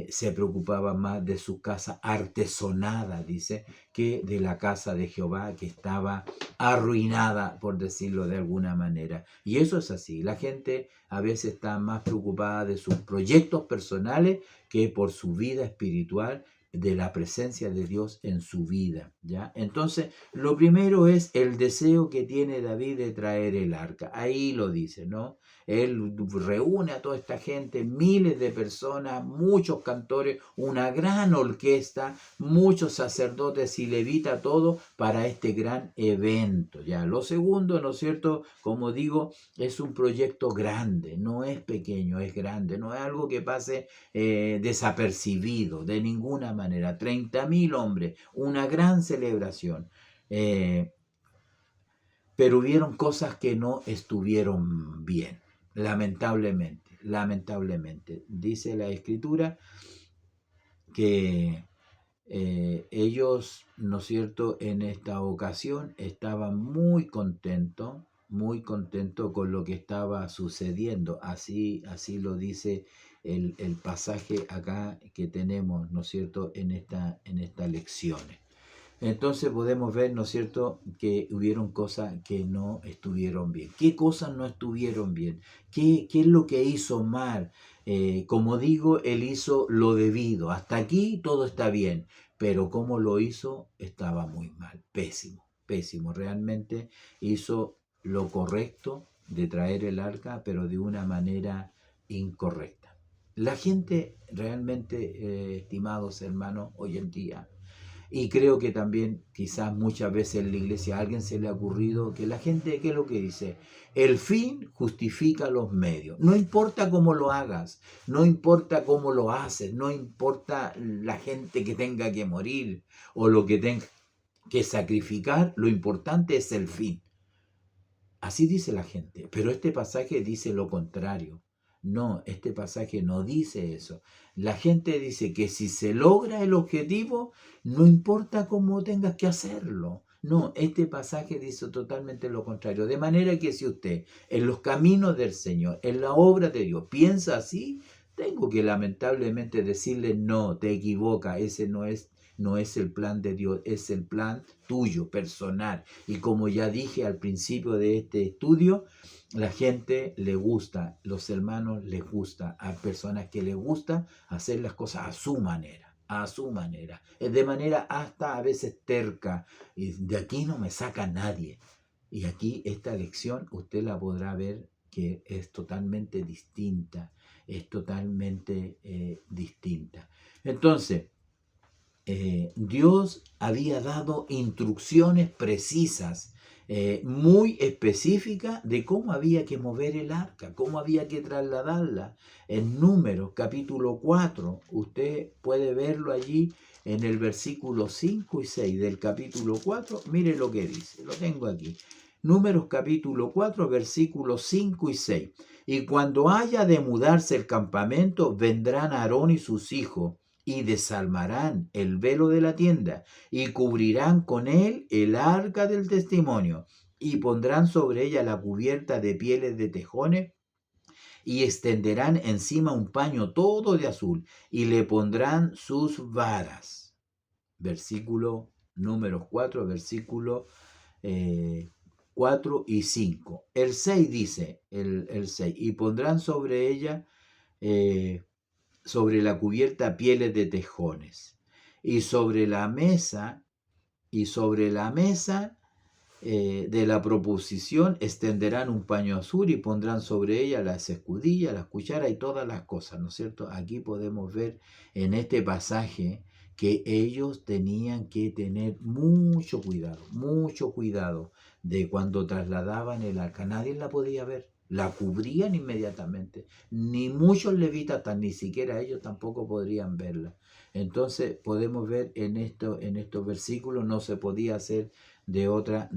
se preocupaba más de su casa artesonada, dice, que de la casa de Jehová que estaba arruinada, por decirlo de alguna manera. Y eso es así. La gente a veces está más preocupada de sus proyectos personales que por su vida espiritual, de la presencia de Dios en su vida, ¿ya? Entonces, lo primero es el deseo que tiene David de traer el arca. Ahí lo dice, ¿no? Él reúne a toda esta gente, miles de personas, muchos cantores, una gran orquesta, muchos sacerdotes y levitas, todo para este gran evento, ¿ya? Lo segundo, ¿no es cierto? Como digo, es un proyecto grande, no es pequeño, es grande, no es algo que pase desapercibido de ninguna manera. 30.000 hombres, una gran celebración. Pero hubieron cosas que no estuvieron bien, lamentablemente. Dice la Escritura que ellos, ¿no es cierto?, en esta ocasión estaban muy contentos con lo que estaba sucediendo. Así lo dice el pasaje acá que tenemos, ¿no es cierto?, en esta lección. Entonces podemos ver, ¿no es cierto?, que hubieron cosas que no estuvieron bien. ¿Qué cosas no estuvieron bien? ¿Qué es lo que hizo mal? Como digo, él hizo lo debido. Hasta aquí todo está bien, pero cómo lo hizo estaba muy mal, pésimo, pésimo. Realmente hizo lo correcto de traer el arca, pero de una manera incorrecta. La gente realmente, estimados hermanos, hoy en día, y creo que también quizás muchas veces en la iglesia a alguien se le ha ocurrido que la gente, ¿qué es lo que dice? El fin justifica los medios. No importa cómo lo hagas, no importa cómo lo haces, no importa la gente que tenga que morir o lo que tenga que sacrificar, lo importante es el fin. Así dice la gente, pero este pasaje dice lo contrario. No, este pasaje no dice eso. La gente dice que si se logra el objetivo, no importa cómo tengas que hacerlo. No, este pasaje dice totalmente lo contrario. De manera que si usted en los caminos del Señor, en la obra de Dios, piensa así, tengo que lamentablemente decirle no, te equivoca, ese no es el plan de Dios, es el plan tuyo, personal. Y como ya dije al principio de este estudio, la gente le gusta, los hermanos les gusta, a personas que les gusta hacer las cosas a su manera, de manera hasta a veces terca. Y de aquí no me saca nadie. Y aquí esta lección usted la podrá ver que es totalmente distinta, es totalmente distinta. Entonces, Dios había dado instrucciones precisas, muy específicas de cómo había que mover el arca, cómo había que trasladarla. En Números capítulo 4, usted puede verlo allí en el versículo 5 y 6 del capítulo 4, mire lo que dice, lo tengo aquí. Números capítulo 4, versículos 5 y 6. Y cuando haya de mudarse el campamento, vendrán Aarón y sus hijos y desarmarán el velo de la tienda y cubrirán con él el arca del testimonio y pondrán sobre ella la cubierta de pieles de tejones y extenderán encima un paño todo de azul y le pondrán sus varas. Versículo número 4, versículo 4 y 5. El 6 dice, el 6, y pondrán sobre ella sobre la cubierta pieles de tejones, y sobre la mesa, de la proposición extenderán un paño azul y pondrán sobre ella las escudillas, las cucharas y todas las cosas, ¿no es cierto? Aquí podemos ver en este pasaje que ellos tenían que tener mucho cuidado de cuando trasladaban el arca. Nadie la podía ver, la cubrían inmediatamente. Ni muchos levitas, ni siquiera ellos tampoco podrían verla. Entonces podemos ver en estos versículos no se podía hacer de otra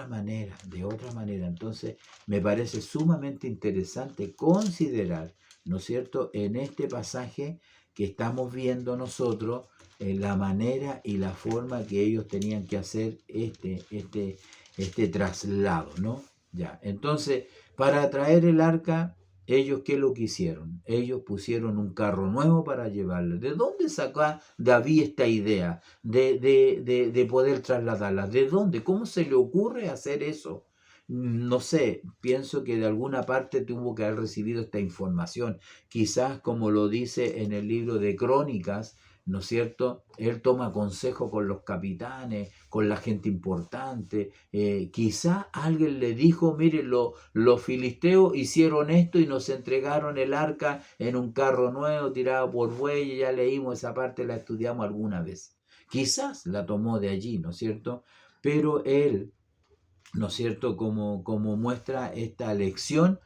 manera. Entonces me parece sumamente interesante considerar, ¿no es cierto?, en este pasaje que estamos viendo nosotros, la manera y la forma que ellos tenían que hacer este traslado, ¿no? Ya, entonces, para traer el arca, ellos, ¿qué es lo que hicieron? Ellos pusieron un carro nuevo para llevarlo. ¿De dónde sacó David esta idea de poder trasladarla? ¿De dónde? ¿Cómo se le ocurre hacer eso? No sé, pienso que de alguna parte tuvo que haber recibido esta información. Quizás, como lo dice en el libro de Crónicas, ¿no es cierto? Él toma consejo con los capitanes, con la gente importante. Quizá alguien le dijo, mire, los filisteos hicieron esto y nos entregaron el arca en un carro nuevo tirado por bueyes. Ya leímos esa parte, la estudiamos alguna vez. Quizás la tomó de allí, ¿no es cierto? Pero él, ¿no es cierto?, como muestra esta lección,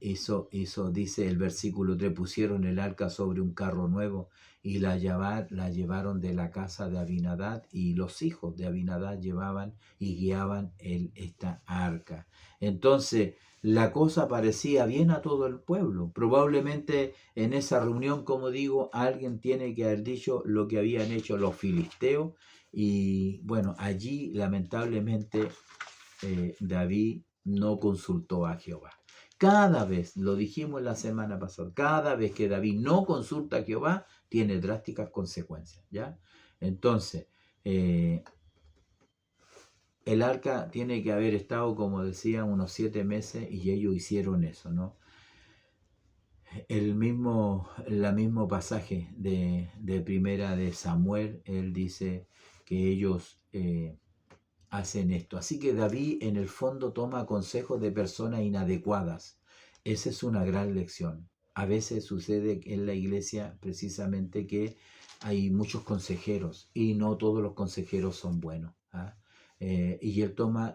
hizo, dice el versículo 3, pusieron el arca sobre un carro nuevo y la llevaron de la casa de Abinadab, y los hijos de Abinadab llevaban y guiaban esta arca. Entonces la cosa parecía bien a todo el pueblo. Probablemente en esa reunión, como digo, alguien tiene que haber dicho lo que habían hecho los filisteos, y bueno, allí lamentablemente David no consultó a Jehová. Cada vez, lo dijimos la semana pasada, cada vez que David no consulta a Jehová, tiene drásticas consecuencias, ¿ya? Entonces, Eh, el arca tiene que haber estado, como decía, unos 7 meses y ellos hicieron eso, ¿no? El mismo pasaje de primera de Samuel, él dice que ellos hacen esto. Así que David en el fondo toma consejos de personas inadecuadas. Esa es una gran lección. A veces sucede en la iglesia precisamente que hay muchos consejeros y no todos los consejeros son buenos. ¿Ah? Y él toma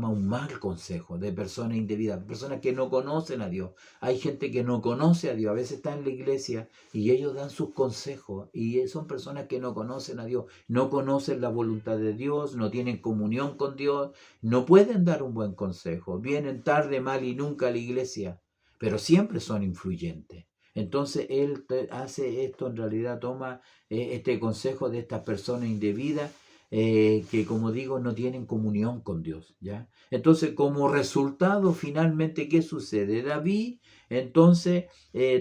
un mal consejo de personas indebidas, personas que no conocen a Dios. Hay gente que no conoce a Dios, a veces está en la iglesia y ellos dan sus consejos y son personas que no conocen a Dios, no conocen la voluntad de Dios, no tienen comunión con Dios, no pueden dar un buen consejo, vienen tarde, mal y nunca a la iglesia, pero siempre son influyentes. Entonces él hace esto, en realidad toma este consejo de estas personas indebidas que, como digo, no tienen comunión con Dios, ¿ya? Entonces, como resultado, finalmente, ¿qué sucede? David, entonces,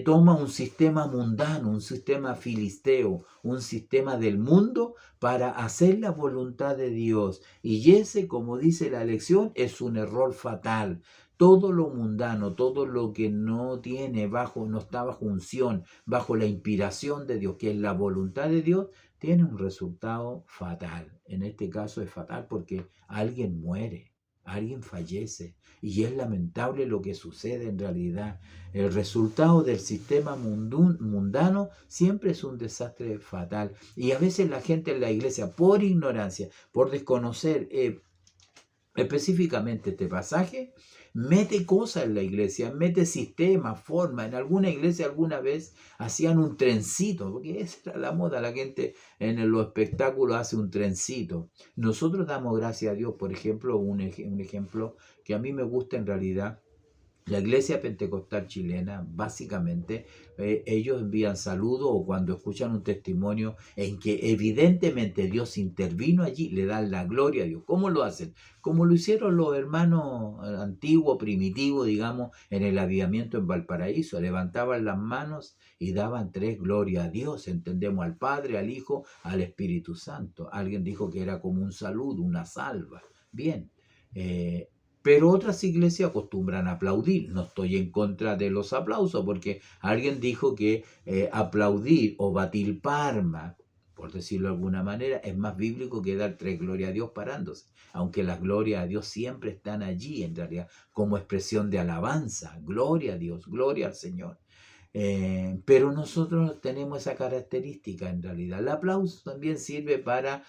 toma un sistema mundano, un sistema filisteo, un sistema del mundo para hacer la voluntad de Dios. Y ese, como dice la lección, es un error fatal. Todo lo mundano, todo lo que no no está bajo unción, bajo la inspiración de Dios, que es la voluntad de Dios, tiene un resultado fatal. En este caso es fatal porque alguien muere, alguien fallece. Y es lamentable lo que sucede en realidad. El resultado del sistema mundano siempre es un desastre fatal. Y a veces la gente en la iglesia, por ignorancia, por desconocer específicamente este pasaje, mete cosas en la iglesia, mete sistemas, formas. En alguna iglesia alguna vez hacían un trencito, porque esa era la moda, la gente en los espectáculos hace un trencito. Nosotros damos gracias a Dios, por ejemplo, un ejemplo que a mí me gusta en realidad. La iglesia pentecostal chilena, básicamente, ellos envían saludos o cuando escuchan un testimonio en que evidentemente Dios intervino allí, le dan la gloria a Dios. ¿Cómo lo hacen? Como lo hicieron los hermanos antiguos, primitivos, digamos, en el avivamiento en Valparaíso. Levantaban las manos y daban 3 glorias a Dios. Entendemos al Padre, al Hijo, al Espíritu Santo. Alguien dijo que era como un saludo, una salva. Bien. Pero otras iglesias acostumbran a aplaudir. No estoy en contra de los aplausos, porque alguien dijo que aplaudir o batir palma, por decirlo de alguna manera, es más bíblico que dar 3 glorias a Dios parándose. Aunque las glorias a Dios siempre están allí, en realidad, como expresión de alabanza. Gloria a Dios, gloria al Señor. Pero nosotros tenemos esa característica en realidad. El aplauso también sirve para,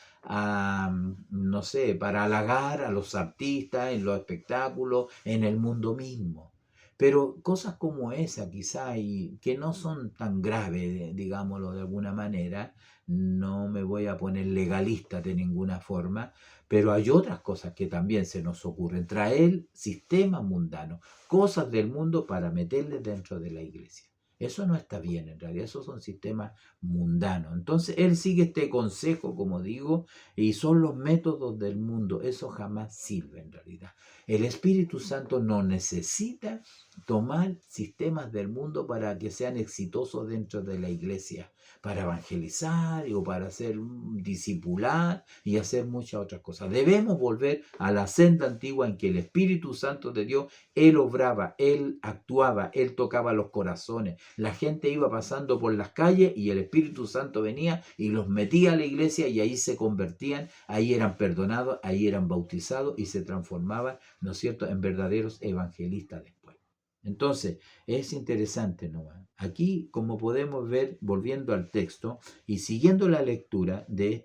no sé, para halagar a los artistas en los espectáculos, en el mundo mismo. Pero cosas como esa quizá y que no son tan graves, digámoslo de alguna manera, no me voy a poner legalista de ninguna forma, pero hay otras cosas que también se nos ocurren. Traer sistemas mundanos, cosas del mundo para meterles dentro de la iglesia. Eso no está bien, en realidad, esos son sistemas mundanos. Entonces, él sigue este consejo, como digo, y son los métodos del mundo. Eso jamás sirve, en realidad. El Espíritu Santo no necesita tomar sistemas del mundo para que sean exitosos dentro de la iglesia, para evangelizar o para hacer discipular y hacer muchas otras cosas. Debemos volver a la senda antigua en que el Espíritu Santo de Dios, Él obraba, Él actuaba, Él tocaba los corazones. La gente iba pasando por las calles y el Espíritu Santo venía y los metía a la iglesia y ahí se convertían, ahí eran perdonados, ahí eran bautizados y se transformaban, ¿no es cierto?, en verdaderos evangelistas después. Entonces, es interesante, ¿no? Aquí, como podemos ver, volviendo al texto y siguiendo la lectura de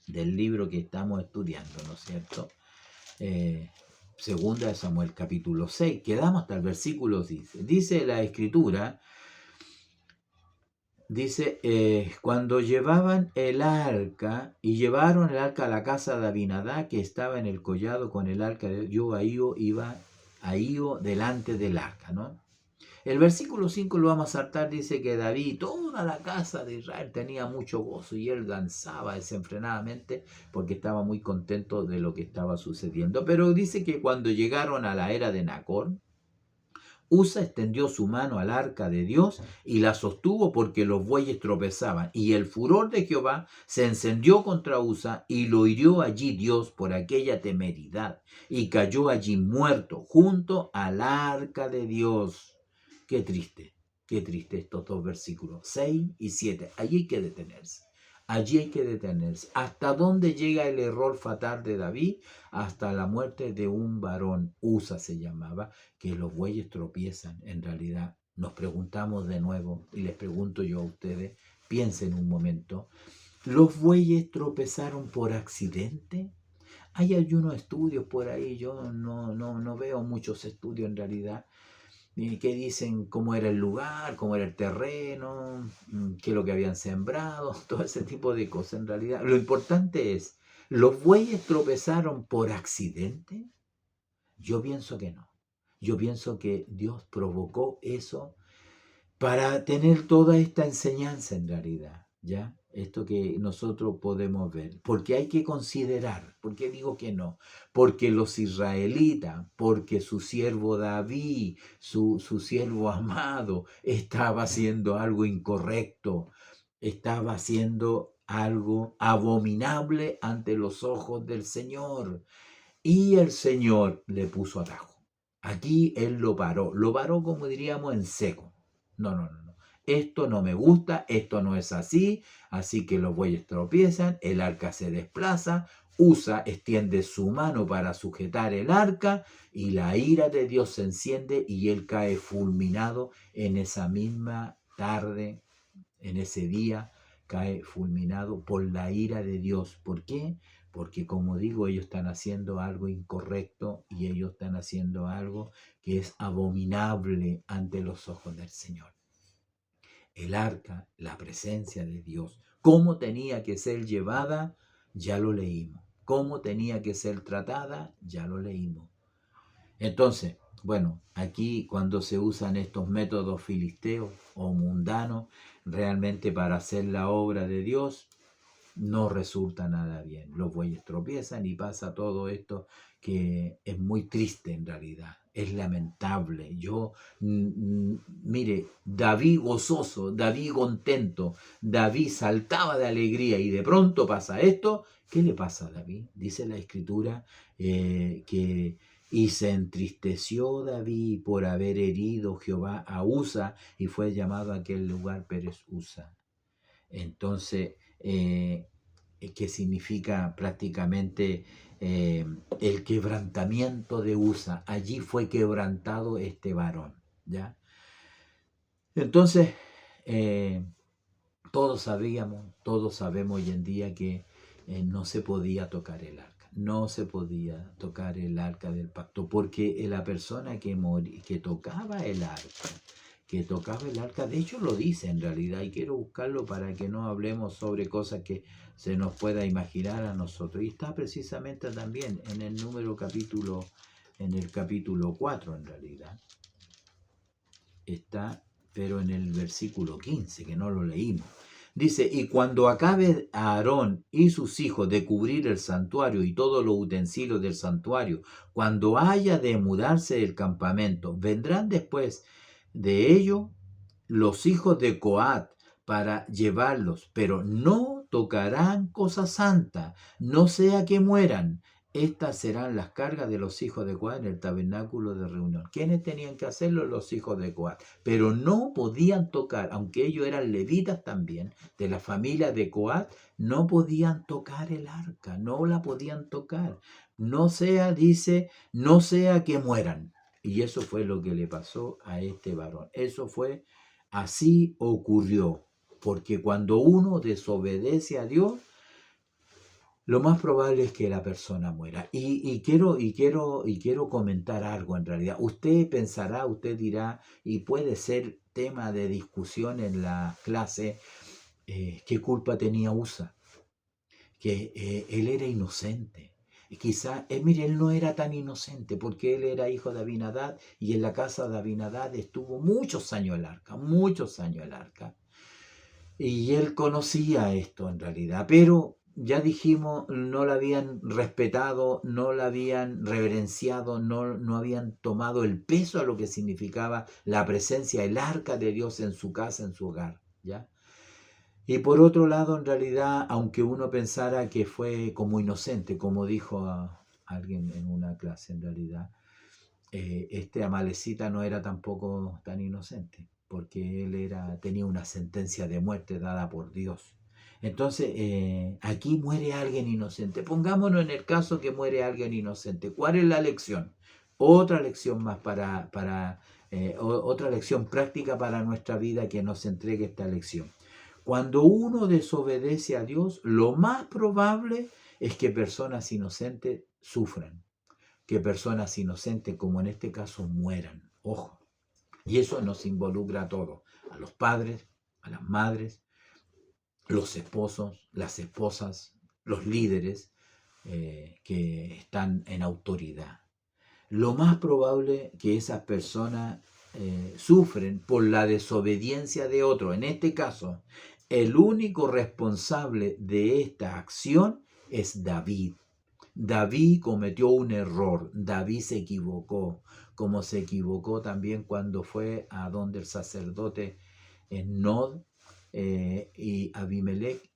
del libro que estamos estudiando, ¿no es cierto? Segunda de Samuel capítulo 6, quedamos hasta el versículo 10. Dice la escritura, cuando llevaban el arca y llevaron el arca a la casa de Abinadá que estaba en el collado con el arca de Dios, iba Ahío delante del arca, ¿no? El versículo 5 lo vamos a saltar, dice que David y toda la casa de Israel tenía mucho gozo y él danzaba desenfrenadamente porque estaba muy contento de lo que estaba sucediendo. Pero dice que cuando llegaron a la era de Nacor, Usa extendió su mano al arca de Dios y la sostuvo porque los bueyes tropezaban. Y el furor de Jehová se encendió contra Usa y lo hirió allí Dios por aquella temeridad. Y cayó allí muerto junto al arca de Dios. Qué triste estos dos versículos, 6 y 7. Allí hay que detenerse. Allí hay que detenerse. ¿Hasta dónde llega el error fatal de David? Hasta la muerte de un varón, Usa se llamaba, que los bueyes tropiezan. En realidad, nos preguntamos de nuevo, y les pregunto yo a ustedes, piensen un momento, ¿los bueyes tropezaron por accidente? Hay algunos estudios por ahí, yo no veo muchos estudios en realidad, que dicen cómo era el lugar, cómo era el terreno, qué es lo que habían sembrado, todo ese tipo de cosas en realidad. Lo importante es, ¿los bueyes tropezaron por accidente? Yo pienso que no. Yo pienso que Dios provocó eso para tener toda esta enseñanza en realidad, ¿ya? Esto que nosotros podemos ver, porque hay que considerar, ¿por qué digo que no? Porque los israelitas, porque su siervo David, su siervo amado, estaba haciendo algo incorrecto, estaba haciendo algo abominable ante los ojos del Señor, y el Señor le puso atajo. Aquí Él lo paró como diríamos en seco. No. Esto no me gusta, esto no es así, así que los bueyes tropiezan, el arca se desplaza, Usa extiende su mano para sujetar el arca y la ira de Dios se enciende y él cae fulminado en esa misma tarde, en ese día, cae fulminado por la ira de Dios. ¿Por qué? Porque como digo, ellos están haciendo algo incorrecto y ellos están haciendo algo que es abominable ante los ojos del Señor. El arca, la presencia de Dios, cómo tenía que ser llevada, ya lo leímos. Cómo tenía que ser tratada, ya lo leímos. Entonces, bueno, aquí cuando se usan estos métodos filisteos o mundanos, realmente para hacer la obra de Dios, no resulta nada bien. Los bueyes tropiezan y pasa todo esto que es muy triste en realidad. Es lamentable. Mire, David gozoso, David contento, David saltaba de alegría y de pronto pasa esto. ¿Qué le pasa a David? Dice la escritura que y se entristeció David por haber herido Jehová a Usa y fue llamado a aquel lugar Pérez Usa. Entonces, que significa prácticamente el quebrantamiento de Usa. Allí fue quebrantado este varón, ¿ya? Entonces, todos sabemos hoy en día que no se podía tocar el arca. No se podía tocar el arca del pacto, porque la persona que tocaba el arca, de hecho lo dice en realidad, y quiero buscarlo para que no hablemos sobre cosas que se nos pueda imaginar a nosotros. Y está precisamente también en el capítulo 4 en realidad. Está, pero en el versículo 15, que no lo leímos. Dice, y cuando acabe Aarón y sus hijos de cubrir el santuario y todos los utensilios del santuario, cuando haya de mudarse el campamento, vendrán después de ello los hijos de Coat para llevarlos, pero no tocarán cosa santa, no sea que mueran. Estas serán las cargas de los hijos de Coat en el tabernáculo de reunión. ¿Quiénes tenían que hacerlo? Los hijos de Coat. Pero no podían tocar, aunque ellos eran levitas también, de la familia de Coat, no podían tocar el arca, no la podían tocar. No sea, dice, no sea que mueran. Y eso fue lo que le pasó a este varón. Así ocurrió. Porque cuando uno desobedece a Dios, lo más probable es que la persona muera. Y quiero comentar algo en realidad. Usted pensará, usted dirá, y puede ser tema de discusión en la clase, ¿qué culpa tenía Usa? Que él era inocente. Quizá, mire, él no era tan inocente porque él era hijo de Abinadab y en la casa de Abinadab estuvo muchos años el arca. Y él conocía esto en realidad, pero ya dijimos, no la habían respetado, no la habían reverenciado, no habían tomado el peso a lo que significaba la presencia, el arca de Dios en su casa, en su hogar, ¿ya? Y por otro lado, en realidad, aunque uno pensara que fue como inocente, como dijo a alguien en una clase, en realidad, este Amalecita no era tampoco tan inocente, porque tenía una sentencia de muerte dada por Dios. Entonces, aquí muere alguien inocente. Pongámonos en el caso que muere alguien inocente. ¿Cuál es la lección? Otra lección más otra lección práctica para nuestra vida que nos entregue esta lección. Cuando uno desobedece a Dios, lo más probable es que personas inocentes sufran, que personas inocentes, como en este caso, mueran. Ojo. Y eso nos involucra a todos, a los padres, a las madres, los esposos, las esposas, los líderes que están en autoridad. Lo más probable que esas personas sufren por la desobediencia de otro. En este caso, el único responsable de esta acción es David. David cometió un error, David se equivocó, como se equivocó también cuando fue a donde el sacerdote Nod y Ahimelech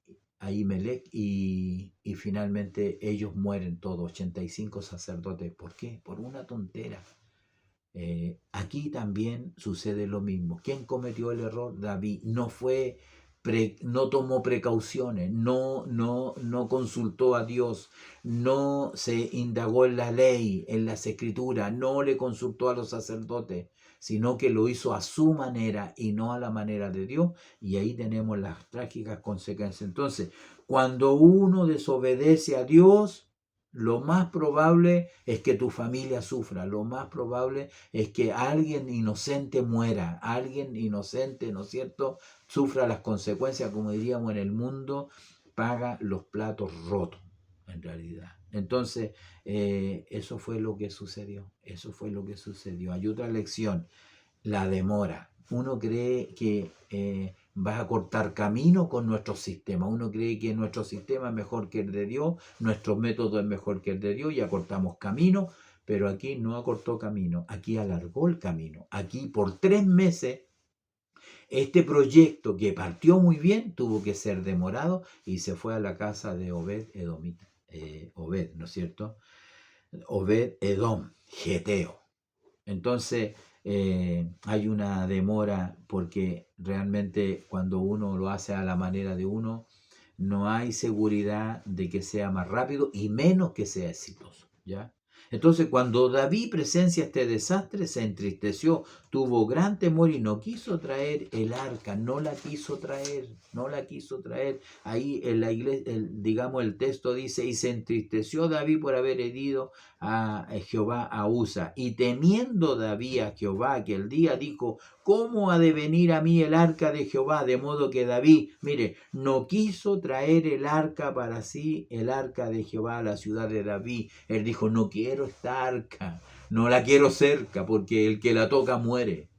y finalmente ellos mueren todos, 85 sacerdotes. ¿Por qué? Por una tontera. Aquí también sucede lo mismo. ¿Quién cometió el error? David. No tomó precauciones, no consultó a Dios, no se indagó en la ley, en las escrituras, no le consultó a los sacerdotes, sino que lo hizo a su manera y no a la manera de Dios, y ahí tenemos las trágicas consecuencias. Entonces, cuando uno desobedece a Dios, lo más probable es que tu familia sufra, lo más probable es que alguien inocente muera, alguien inocente, ¿no es cierto?, sufra las consecuencias, como diríamos en el mundo, paga los platos rotos, en realidad. Entonces, eso fue lo que sucedió, eso fue lo que sucedió. Hay otra lección, la demora. Uno cree que va a cortar camino con nuestro sistema. Uno cree que nuestro sistema es mejor que el de Dios, nuestro método es mejor que el de Dios y acortamos camino, pero aquí no acortó camino, aquí alargó el camino. Aquí por 3 meses este proyecto que partió muy bien tuvo que ser demorado y se fue a la casa de Obed Edomita. Obed, ¿no es cierto? Obed Edom, Geteo. Entonces hay una demora porque realmente cuando uno lo hace a la manera de uno, no hay seguridad de que sea más rápido y menos que sea exitoso, ¿ya? Entonces cuando David presencia este desastre, se entristeció, tuvo gran temor y no quiso traer el arca, no la quiso traer, no la quiso traer. Ahí en la iglesia, digamos, el texto dice, y se entristeció David por haber herido a Jehová a Usa. Y temiendo David a Jehová aquel día, dijo, ¿cómo ha de venir a mí el arca de Jehová? De modo que David, mire, no quiso traer el arca para sí, el arca de Jehová a la ciudad de David. Él dijo, no quiero esta arca, no la quiero cerca, porque el que la toca muere.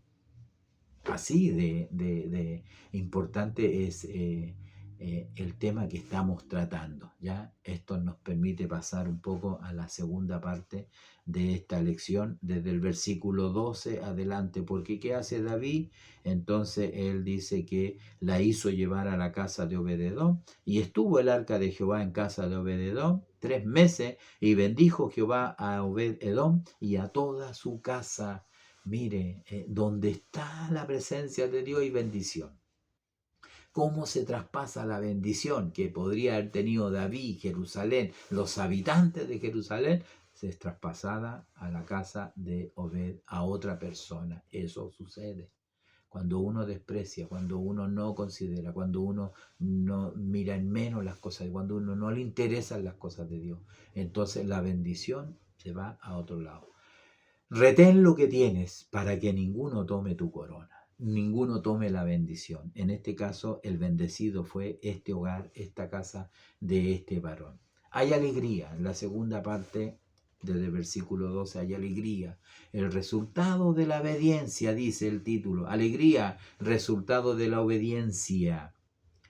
Así de importante es el tema que estamos tratando, ¿ya? Esto nos permite pasar un poco a la segunda parte de esta lección, desde el versículo 12 adelante, porque ¿qué hace David? Entonces él dice que la hizo llevar a la casa de Obed-edom, y estuvo el arca de Jehová en casa de Obed-edom 3 meses, y bendijo Jehová a Obed-edom y a toda su casa. Mire, donde está la presencia de Dios y bendición. ¿Cómo se traspasa la bendición que podría haber tenido David, Jerusalén, los habitantes de Jerusalén? Se es traspasada a la casa de Obed, a otra persona. Eso sucede. Cuando uno desprecia, cuando uno no considera, cuando uno no mira en menos las cosas, cuando uno no le interesan las cosas de Dios, entonces la bendición se va a otro lado. Retén lo que tienes para que ninguno tome tu corona, ninguno tome la bendición. En este caso, el bendecido fue este hogar, esta casa de este varón. Hay alegría. En la segunda parte, desde el versículo 12, hay alegría. El resultado de la obediencia, dice el título. Alegría, resultado de la obediencia,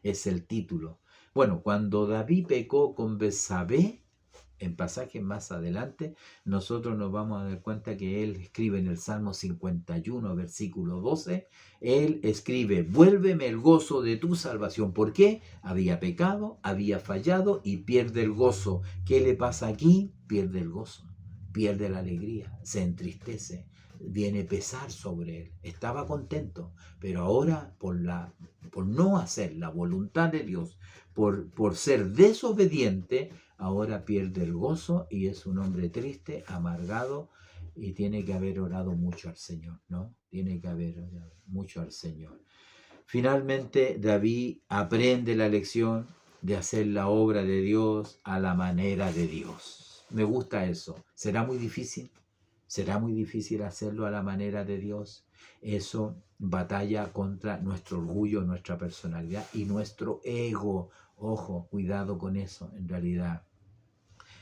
es el título. Bueno, cuando David pecó con Betsabé, en pasajes más adelante, nosotros nos vamos a dar cuenta que él escribe en el Salmo 51, versículo 12, él escribe, vuélveme el gozo de tu salvación. ¿Por qué? Había pecado, había fallado y pierde el gozo. ¿Qué le pasa aquí? Pierde el gozo, pierde la alegría, se entristece, viene pesar sobre él. Estaba contento, pero ahora por no hacer la voluntad de Dios, por ser desobediente, ahora pierde el gozo y es un hombre triste, amargado, y tiene que haber orado mucho al Señor, ¿no? Tiene que haber orado mucho al Señor. Finalmente, David aprende la lección de hacer la obra de Dios a la manera de Dios. Me gusta eso. ¿Será muy difícil? ¿Será muy difícil hacerlo a la manera de Dios? Eso batalla contra nuestro orgullo, nuestra personalidad y nuestro ego. Ojo, cuidado con eso, en realidad.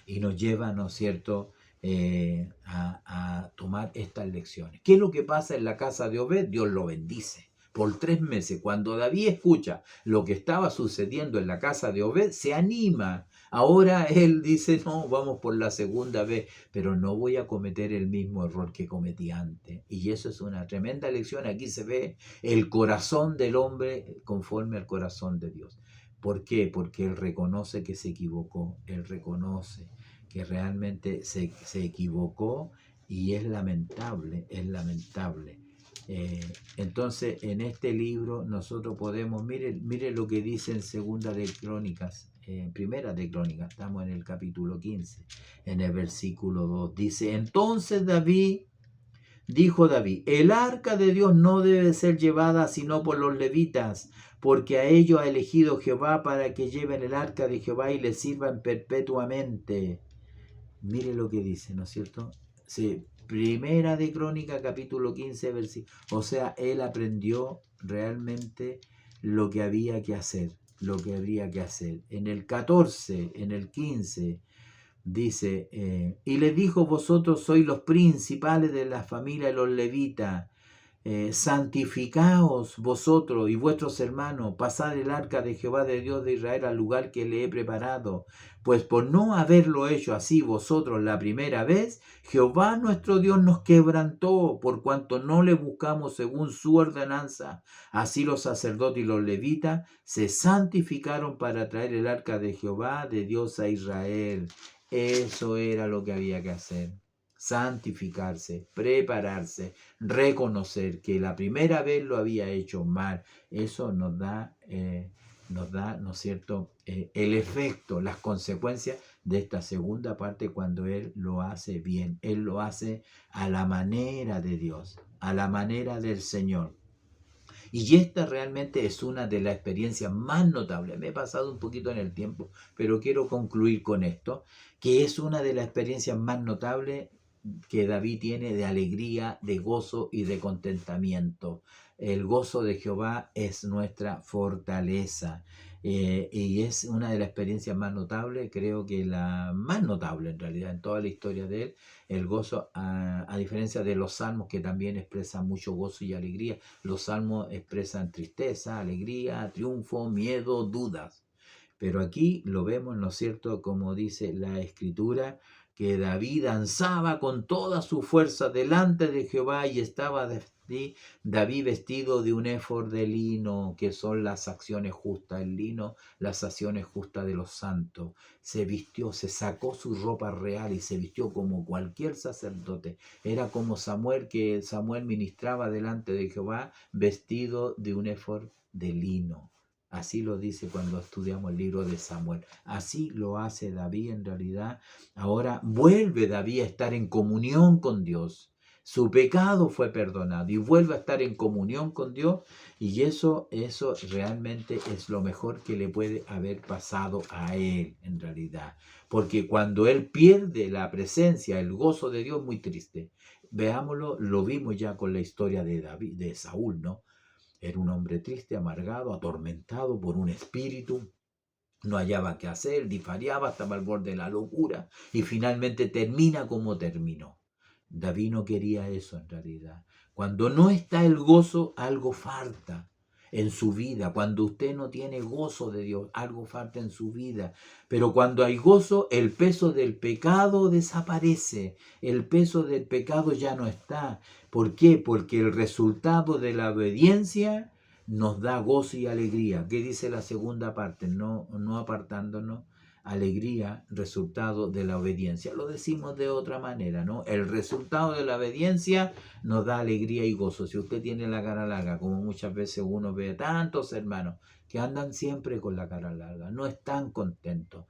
Y nos lleva, ¿no es cierto?, a tomar estas lecciones. ¿Qué es lo que pasa en la casa de Obed? Dios lo bendice. Por 3 meses, cuando David escucha lo que estaba sucediendo en la casa de Obed, se anima. Ahora él dice, no, vamos por la segunda vez, pero no voy a cometer el mismo error que cometí antes. Y eso es una tremenda lección. Aquí se ve el corazón del hombre conforme al corazón de Dios. ¿Por qué? Porque él reconoce que se equivocó, él reconoce que realmente se equivocó y es lamentable, es lamentable. Entonces, en este libro nosotros podemos, mire lo que dice en Segunda de Crónicas, Primera de Crónicas, estamos en el capítulo 15, en el versículo 2, dice, entonces dijo David, el arca de Dios no debe ser llevada sino por los levitas, porque a ellos ha elegido Jehová para que lleven el arca de Jehová y le sirvan perpetuamente. Mire lo que dice, ¿no es cierto? Sí, Primera de Crónica, capítulo 15, versículo. O sea, él aprendió realmente lo que había que hacer, lo que habría que hacer. En el 14, en el 15, dice, y le dijo, vosotros sois los principales de la familia de los levitas, santificaos vosotros y vuestros hermanos, pasad el arca de Jehová de Dios de Israel al lugar que le he preparado, pues por no haberlo hecho así vosotros la primera vez, Jehová nuestro Dios nos quebrantó, por cuanto no le buscamos según su ordenanza. Así los sacerdotes y los levitas se santificaron para traer el arca de Jehová de Dios a Israel. Eso era lo que había que hacer. Santificarse, prepararse, reconocer que la primera vez lo había hecho mal. Eso nos da, ¿no es cierto?, el efecto, las consecuencias de esta segunda parte cuando Él lo hace bien. Él lo hace a la manera de Dios, a la manera del Señor. Y esta realmente es una de las experiencias más notables. Me he pasado un poquito en el tiempo, pero quiero concluir con esto, que es una de las experiencias más notables que David tiene de alegría, de gozo y de contentamiento. El gozo de Jehová es nuestra fortaleza. Y es una de las experiencias más notables, creo que la más notable en realidad en toda la historia de él, el gozo, a diferencia de los salmos que también expresan mucho gozo y alegría. Los salmos expresan tristeza, alegría, triunfo, miedo, dudas. Pero aquí lo vemos, ¿no es cierto?, como dice la Escritura, que David danzaba con toda su fuerza delante de Jehová y estaba David vestido de un éfod de lino, que son las acciones justas, el lino, las acciones justas de los santos. Se vistió, se sacó su ropa real y se vistió como cualquier sacerdote. Era como Samuel, que Samuel ministraba delante de Jehová vestido de un éfod de lino. Así lo dice cuando estudiamos el libro de Samuel. Así lo hace David en realidad. Ahora vuelve David a estar en comunión con Dios. Su pecado fue perdonado y vuelve a estar en comunión con Dios. Y eso realmente es lo mejor que le puede haber pasado a él en realidad. Porque cuando él pierde la presencia, el gozo de Dios, muy triste. Veámoslo, lo vimos ya con la historia de David, de Saúl, ¿no? Era un hombre triste, amargado, atormentado por un espíritu. No hallaba qué hacer, disfariaba, estaba al borde de la locura y finalmente termina como terminó. David no quería eso en realidad. Cuando no está el gozo, algo falta. en su vida. Cuando usted no tiene gozo de Dios, algo falta en su vida. Pero cuando hay gozo, el peso del pecado desaparece. El peso del pecado ya no está. ¿Por qué? Porque el resultado de la obediencia nos da gozo y alegría. ¿Qué dice la segunda parte? No apartándonos. Alegría, resultado de la obediencia. Lo decimos de otra manera, ¿no? El resultado de la obediencia nos da alegría y gozo. Si usted tiene la cara larga, como muchas veces uno ve tantos hermanos que andan siempre con la cara larga, no están contentos.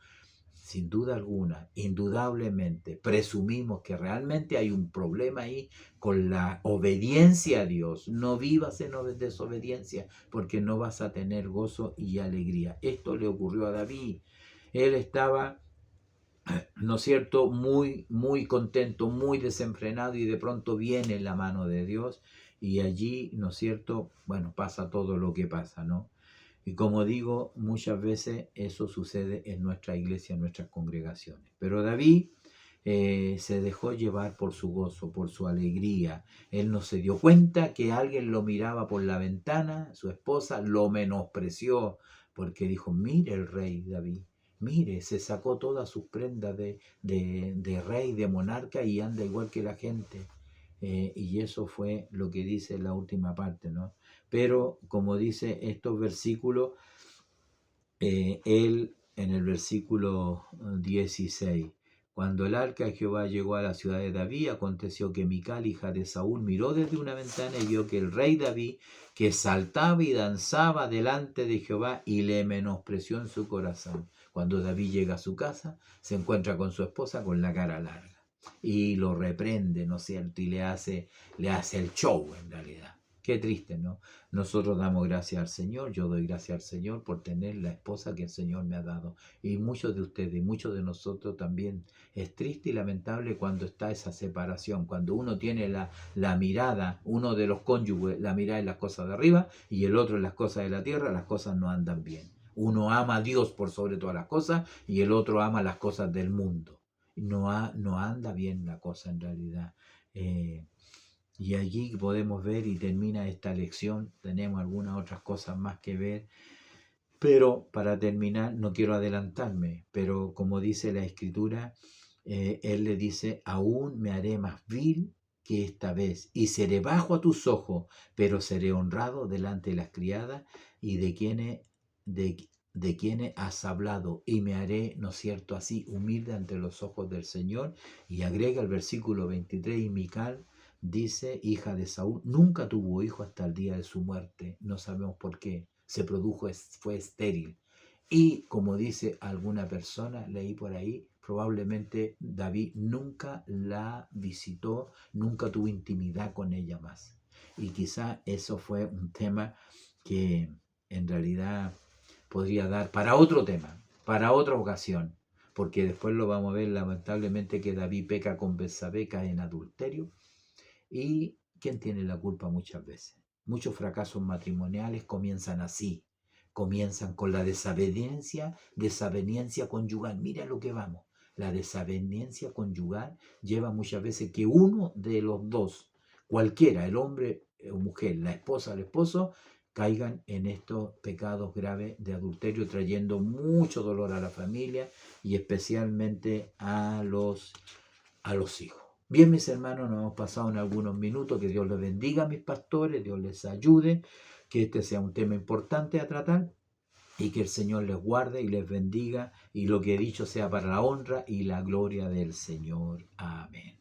Sin duda alguna, indudablemente, presumimos que realmente hay un problema ahí con la obediencia a Dios. No vivas en desobediencia porque no vas a tener gozo y alegría. Esto le ocurrió a David. Él estaba, ¿no es cierto?, muy contento, muy desenfrenado, y de pronto viene la mano de Dios y allí, ¿no es cierto?, bueno, pasa todo lo que pasa, ¿no? Y como digo, muchas veces eso sucede en nuestra iglesia, en nuestras congregaciones. Pero David se dejó llevar por su gozo, por su alegría. Él no se dio cuenta que alguien lo miraba por la ventana, su esposa lo menospreció, porque dijo, mire el rey David, mire, se sacó todas sus prendas de rey, de monarca, y anda igual que la gente. Y eso fue lo que dice la última parte, ¿no? Pero como dice estos versículos, él en el versículo 16, cuando el arca de Jehová llegó a la ciudad de David, aconteció que Mical, hija de Saúl, miró desde una ventana y vio que el rey David, que saltaba y danzaba delante de Jehová, y le menospreció en su corazón. Cuando David llega a su casa, se encuentra con su esposa con la cara larga y lo reprende, ¿no es cierto? Y le hace el show en realidad. Qué triste, ¿no? Nosotros damos gracias al Señor, yo doy gracias al Señor por tener la esposa que el Señor me ha dado. Y muchos de ustedes, y muchos de nosotros también. Es triste y lamentable cuando está esa separación, cuando uno tiene la mirada, uno de los cónyuges, la mirada en las cosas de arriba y el otro en las cosas de la tierra, las cosas no andan bien. Uno ama a Dios por sobre todas las cosas y el otro ama las cosas del mundo. No anda bien la cosa en realidad. Y allí podemos ver, y termina esta lección. Tenemos algunas otras cosas más que ver, pero para terminar no quiero adelantarme, pero como dice la Escritura, él le dice, aún me haré más vil que esta vez, y seré bajo a tus ojos, pero seré honrado delante de las criadas y de quienes has hablado, y me haré, ¿no es cierto?, así humilde ante los ojos del Señor. Y agrega el versículo 23, y Mical dice, hija de Saúl, nunca tuvo hijo hasta el día de su muerte. No sabemos por qué. Se produjo, fue estéril. Y como dice alguna persona, leí por ahí, probablemente David nunca la visitó, nunca tuvo intimidad con ella más. Y quizá eso fue un tema que en realidad podría dar para otro tema, para otra ocasión, porque después lo vamos a ver lamentablemente que David peca con Betsabé, cae en adulterio. ¿Y quién tiene la culpa muchas veces? Muchos fracasos matrimoniales comienzan así, comienzan con la desaveniencia conyugal. Mira lo que vamos. La desaveniencia conyugal lleva muchas veces que uno de los dos, cualquiera, el hombre o mujer, la esposa o el esposo, caigan en estos pecados graves de adulterio, trayendo mucho dolor a la familia y especialmente a los hijos. Bien, mis hermanos, nos hemos pasado en algunos minutos. Que Dios les bendiga a mis pastores, Dios les ayude, que este sea un tema importante a tratar y que el Señor les guarde y les bendiga y lo que he dicho sea para la honra y la gloria del Señor. Amén.